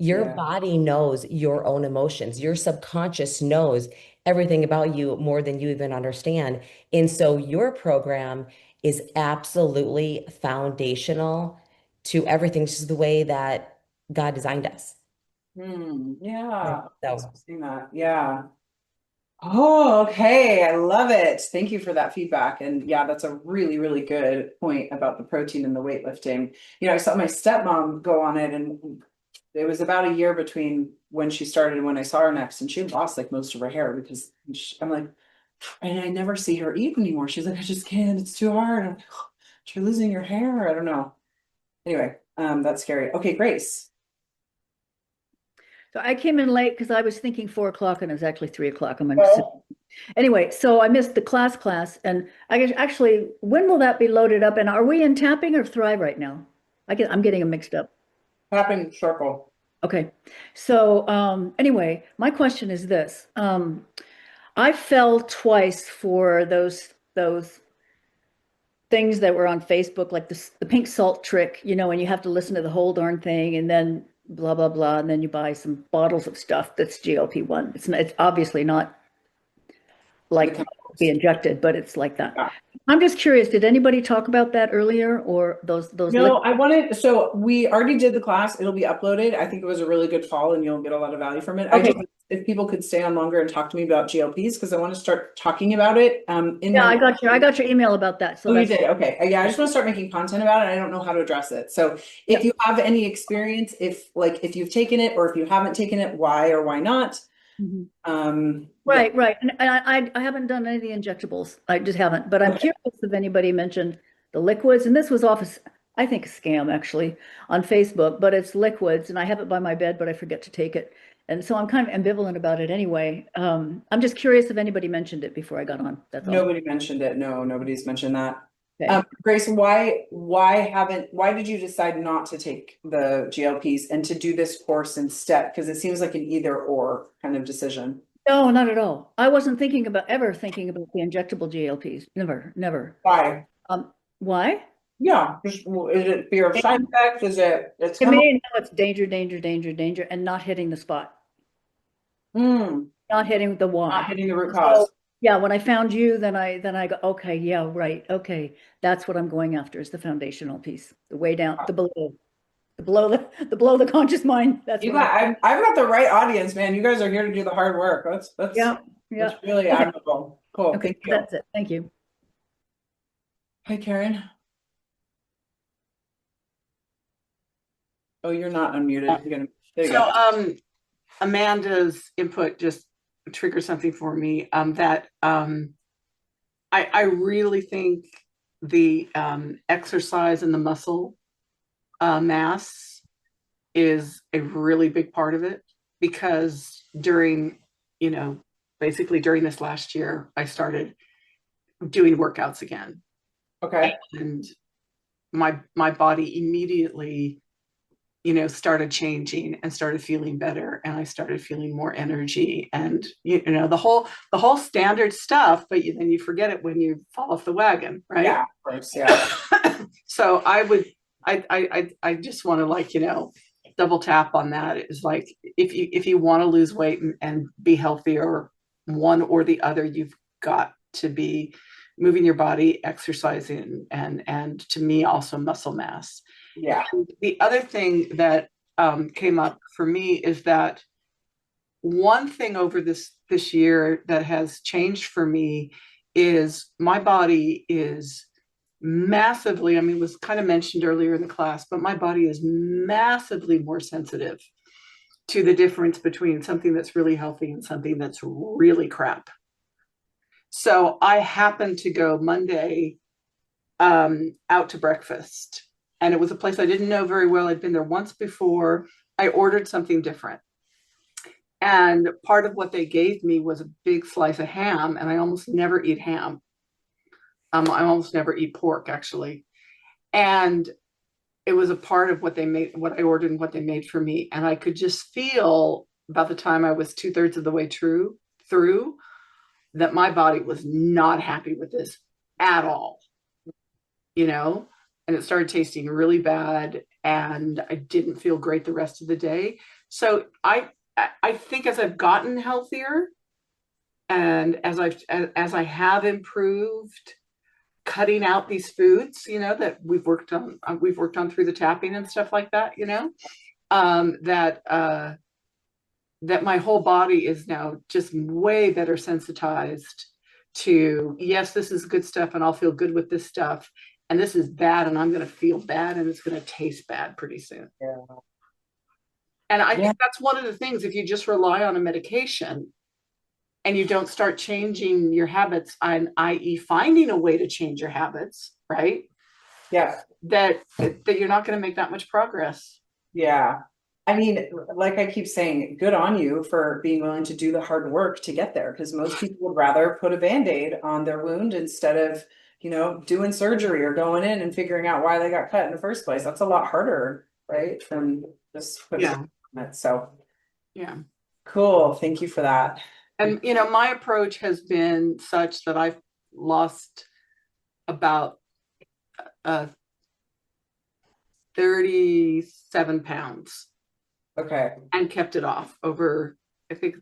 Your Yeah. body knows your own emotions. Your subconscious knows everything about you more than you even understand. And so your program is absolutely foundational to everything, just the way that God designed us. Yeah. Thanks So for saying that. Yeah. Oh, okay. I love it. Thank you for that feedback. And yeah, that's a really, really good point about the protein and the weightlifting. I saw my stepmom go on it, and it was about a year between when she started and when I saw her next, and she lost like most of her hair because I'm like, and I never see her eat anymore. She's like, I just can't. It's too hard. I'm like, oh, you're losing your hair. I don't know. Anyway, that's scary. Okay, Grace. So I came in late because I was thinking 4 o'clock and it was actually 3 o'clock. Oh. Anyway, so I missed the class, and I guess actually, when will that be loaded up? And are we in Tapping or Thrive right now? I'm getting them mixed up. Tapping circle. Okay, so anyway, my question is this: I fell twice for those things that were on Facebook, like the pink salt trick, and you have to listen to the whole darn thing, and then blah blah blah, and then you buy some bottles of stuff that's GLP-1. It's obviously not like be injected, but it's like that. Yeah. I'm just curious, did anybody talk about that earlier, or those No, so we already did the class. It'll be uploaded. I think it was a really good call and you'll get a lot of value from it. Okay. if people could stay on longer and talk to me about GLPs, because I want to start talking about it. Yeah, I got your email about that. So Oh, you that's did? Okay. Yeah, I just want to start making content about it. I don't know how to address it. So Yeah. if you have any experience, if you've taken it or if you haven't taken it, why or why not? Mhm. Yeah. Right. And I haven't done any of the injectables. I just haven't. But I'm Okay. curious if anybody mentioned the liquids. And this was off, I think, a scam actually on Facebook, but it's liquids and I have it by my bed, but I forget to take it. And so I'm kind of ambivalent about it anyway. I'm just curious if anybody mentioned it before I got on. That's all. Nobody mentioned it. No, nobody's mentioned that. Okay. Grace, why did you decide not to take the GLPs and to do this course instead? Because it seems like an either or kind of decision. No, not at all. I wasn't ever thinking about the injectable GLPs. Never. Why? Why? Yeah, is it fear of side effects? Is it's To me, no, it's danger, and not hitting the spot. Not hitting the why. Not hitting the root cause. So, yeah, when I found you, then I go, okay, yeah, right, okay, that's what I'm going after is the foundational piece, the way down, the below the conscious mind. That's what I've got the right audience, man. You guys are here to do the hard work. That's yeah. That's really Okay. admirable. Cool. Okay, Thank you. that's it. Thank you. Hi, Karen. Oh, you're not unmuted. There you go. Amanda's input just triggered something for me. That I really think the exercise and the muscle mass is a really big part of it, because basically during this last year, I started doing workouts again. Okay. And my body immediately started changing and started feeling better, and I started feeling more energy, and the whole standard stuff, but then you forget it when you fall off the wagon, right? Yeah, of course. Yeah. So I just want to double tap on that. Is like, if you want to lose weight and be healthier, one or the other, you've got to be moving your body, exercising, and to me also muscle mass. Yeah. And the other thing that came up for me is that one thing over this year that has changed for me is my body is massively, it was kind of mentioned earlier in the class, but my body is massively more sensitive to the difference between something that's really healthy and something that's really crap. So I happened to go Monday out to breakfast, and it was a place I didn't know very well. I'd been there once before. I ordered something different, and part of what they gave me was a big slice of ham, and I almost never eat ham. I almost never eat pork, actually. And it was a part of what they made, what I ordered and what they made for me. And I could just feel about the time I was 2/3 of the way through that my body was not happy with this at all, and it started tasting really bad, and I didn't feel great the rest of the day. So I think as I've gotten healthier and as I have improved cutting out these foods, that we've worked on through the tapping and stuff like that, that my whole body is now just way better sensitized to, yes, this is good stuff and I'll feel good with this stuff, and this is bad and I'm going to feel bad and it's going to taste bad pretty soon. Yeah. And I think that's one of the things, if you just rely on a medication and you don't start changing your habits, i.e. finding a way to change your habits, right? Yeah. That you're not going to make that much progress. Yeah. Like I keep saying, good on you for being willing to do the hard work to get there, because most people would rather put a Band-Aid on their wound instead of, doing surgery or going in and figuring out why they got cut in the first place. That's a lot harder, right? Than just putting it. So yeah. Cool. Thank you for that. And, my approach has been such that I've lost about 37 pounds. Okay. And kept it off over, I think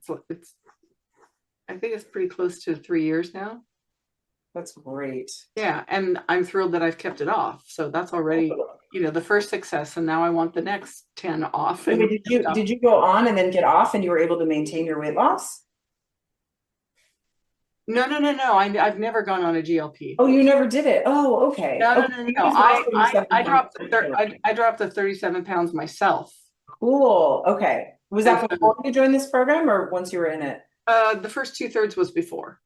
it's pretty close to 3 years now. That's great. Yeah, and I'm thrilled that I've kept it off. So that's already, the first success, and now I want the next 10 off. And Wait, did you go on and then get off and you were able to maintain your weight loss? No. I've never gone on a GLP. Oh, you never did it. Oh, okay. No. Okay, you just lost 37 I dropped pounds. I dropped the 37 pounds myself. Cool. Okay. Was that And so- before you joined this program or once you were in it? The first 2/3 was before.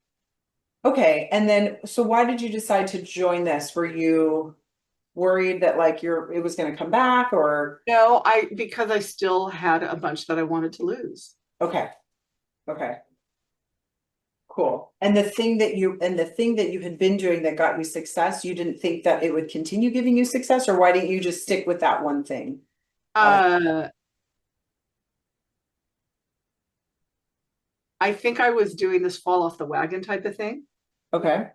Okay. And then, so why did you decide to join this? Were you worried that like it was going to come back or? No, because I still had a bunch that I wanted to lose. Okay. Okay. Cool. And the thing that you had been doing that got you success, you didn't think that it would continue giving you success, or why didn't you just stick with that one thing? I think I was doing this fall off the wagon type of thing. Okay.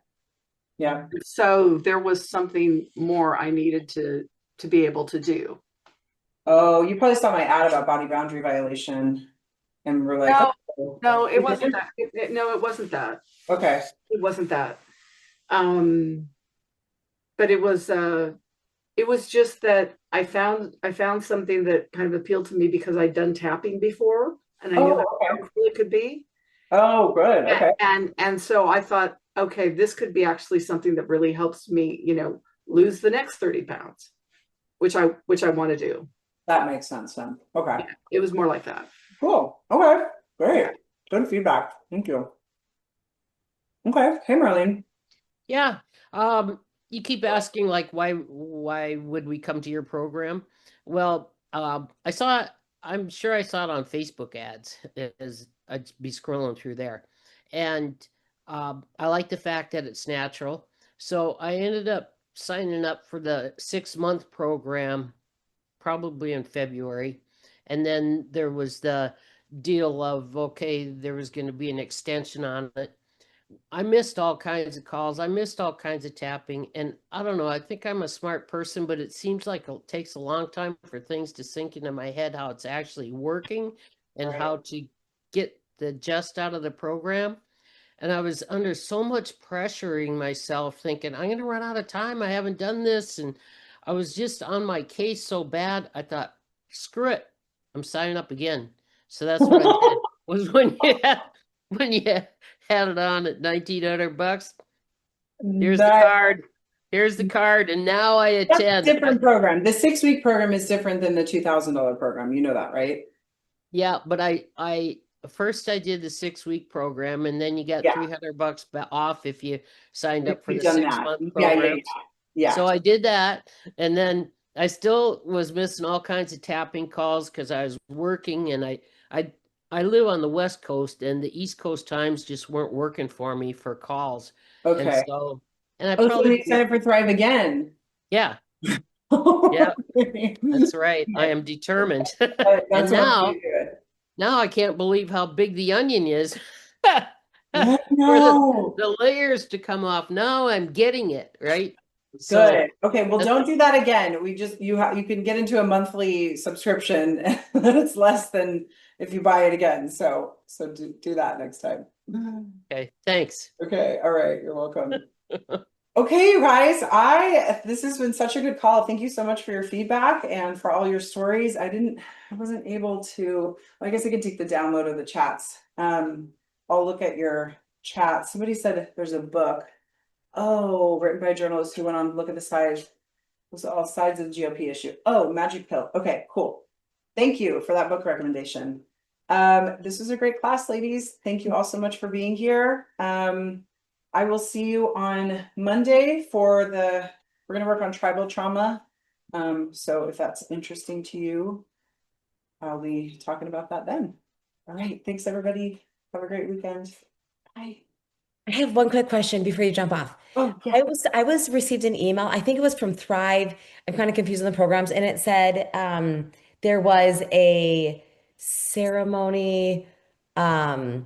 Yeah. So there was something more I needed to be able to do. Oh, you probably saw my ad about body boundary violation and were like, no, it wasn't that. No, it wasn't that. Okay. It wasn't that. But it was just that I found something that kind of appealed to me because I'd done tapping before and I knew how powerful it could be. Oh, good. Okay. And so I thought, okay, this could be actually something that really helps me, lose the next 30 pounds, which I want to do. That makes sense then. Okay. Yeah, it was more like that. Cool. Okay. Great. Good feedback. Thank you. Okay. Hey, Marlene. Yeah. You keep asking like why would we come to your program? Well, I'm sure I saw it on Facebook ads as I'd be scrolling through there. And I like the fact that it's natural. So I ended up signing up for the 6-month program probably in February. And then there was the deal of, okay, there was going to be an extension on it. I missed all kinds of calls. I missed all kinds of tapping. And I don't know, I think I'm a smart person, but it seems like it takes a long time for things to sink into my head, how it's actually working and how to get the gist out of the program. And I was under so much pressuring myself thinking, I'm going to run out of time. I haven't done this. And I was just on my case so bad. I thought, screw it. I'm signing up again. So that's what I did. Was when you had it on at $1,900. Here's the card. Here's the card. And now I attend. That's a different program. The 6-week program is different than the $2,000 program. You know that, right? Yeah, but I first I did the 6-week program, and then you got $300 off if you signed up for the 6-month program. Yeah. So I did that, and then I still was missing all kinds of tapping calls because I was working, and I live on the West Coast, and the East Coast times just weren't working for me for calls. Okay. And so, I probably so you signed up for Thrive Again. Yeah. Yeah, that's right. I am determined. And now I can't believe how big the onion is. For the layers to come off. Now I'm getting it, right? Good. So, okay, well, don't do that again. You can get into a monthly subscription that's less than if you buy it again. So do that next time. Okay, thanks. Okay, all right, you're welcome. Okay, you guys, this has been such a good call. Thank you so much for your feedback and for all your stories. I wasn't able to, I guess I can take the download of the chats. I'll look at your chat. Somebody said there's a book. Oh, written by journalists who went on to look at the sides. Those are all sides of the GOP issue. Oh, Magic Pill. Okay, cool. Thank you for that book recommendation. This was a great class, ladies. Thank you all so much for being here. I will see you on Monday we're going to work on tribal trauma. So if that's interesting to you, I'll be talking about that then. All right. Thanks, everybody. Have a great weekend. Bye. I have one quick question before you jump off. Oh, yeah. I was received an email. I think it was from Thrive. I'm kind of confused on the programs, and it said there was a ceremony. Was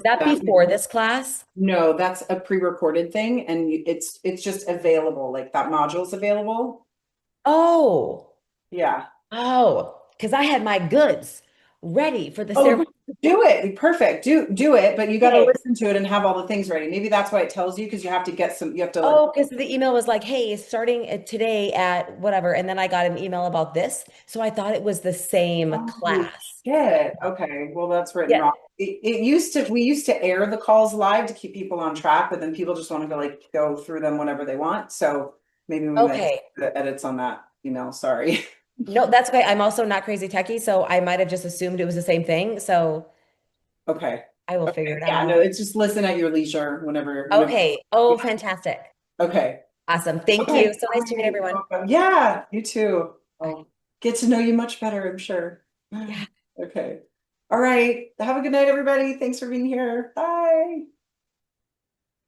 that before this class? No, that's a pre-recorded thing, and it's just available. Like that module's available. Oh, yeah. Oh, because I had my goods ready for the Oh, ceremony. do it. Perfect. Do it, but you got to Okay. listen to it and have all the things ready. Maybe that's why it tells you, because you have to get some, you have to like, Oh, because the email was like, hey, starting today at whatever. And then I got an email about this. So I thought it was the same oh, class. shit. Okay. Well, that's written Yeah. wrong. We used to air the calls live to keep people on track, but then people just want to go through them whenever they want. So maybe we might Okay. put the edits on that email. Sorry. No, that's okay. I'm also not crazy techie, so I might have just assumed it was the same thing. So Okay. I will figure it Yeah, no, out. it's just listen at your leisure whenever. Okay. Oh, fantastic. Okay. Awesome. Thank Okay. you. So nice to meet everyone. Yeah, you too. I'll get to know you much better, I'm sure. Yeah. Okay. All right. Have a good night, everybody. Thanks for being here. Bye.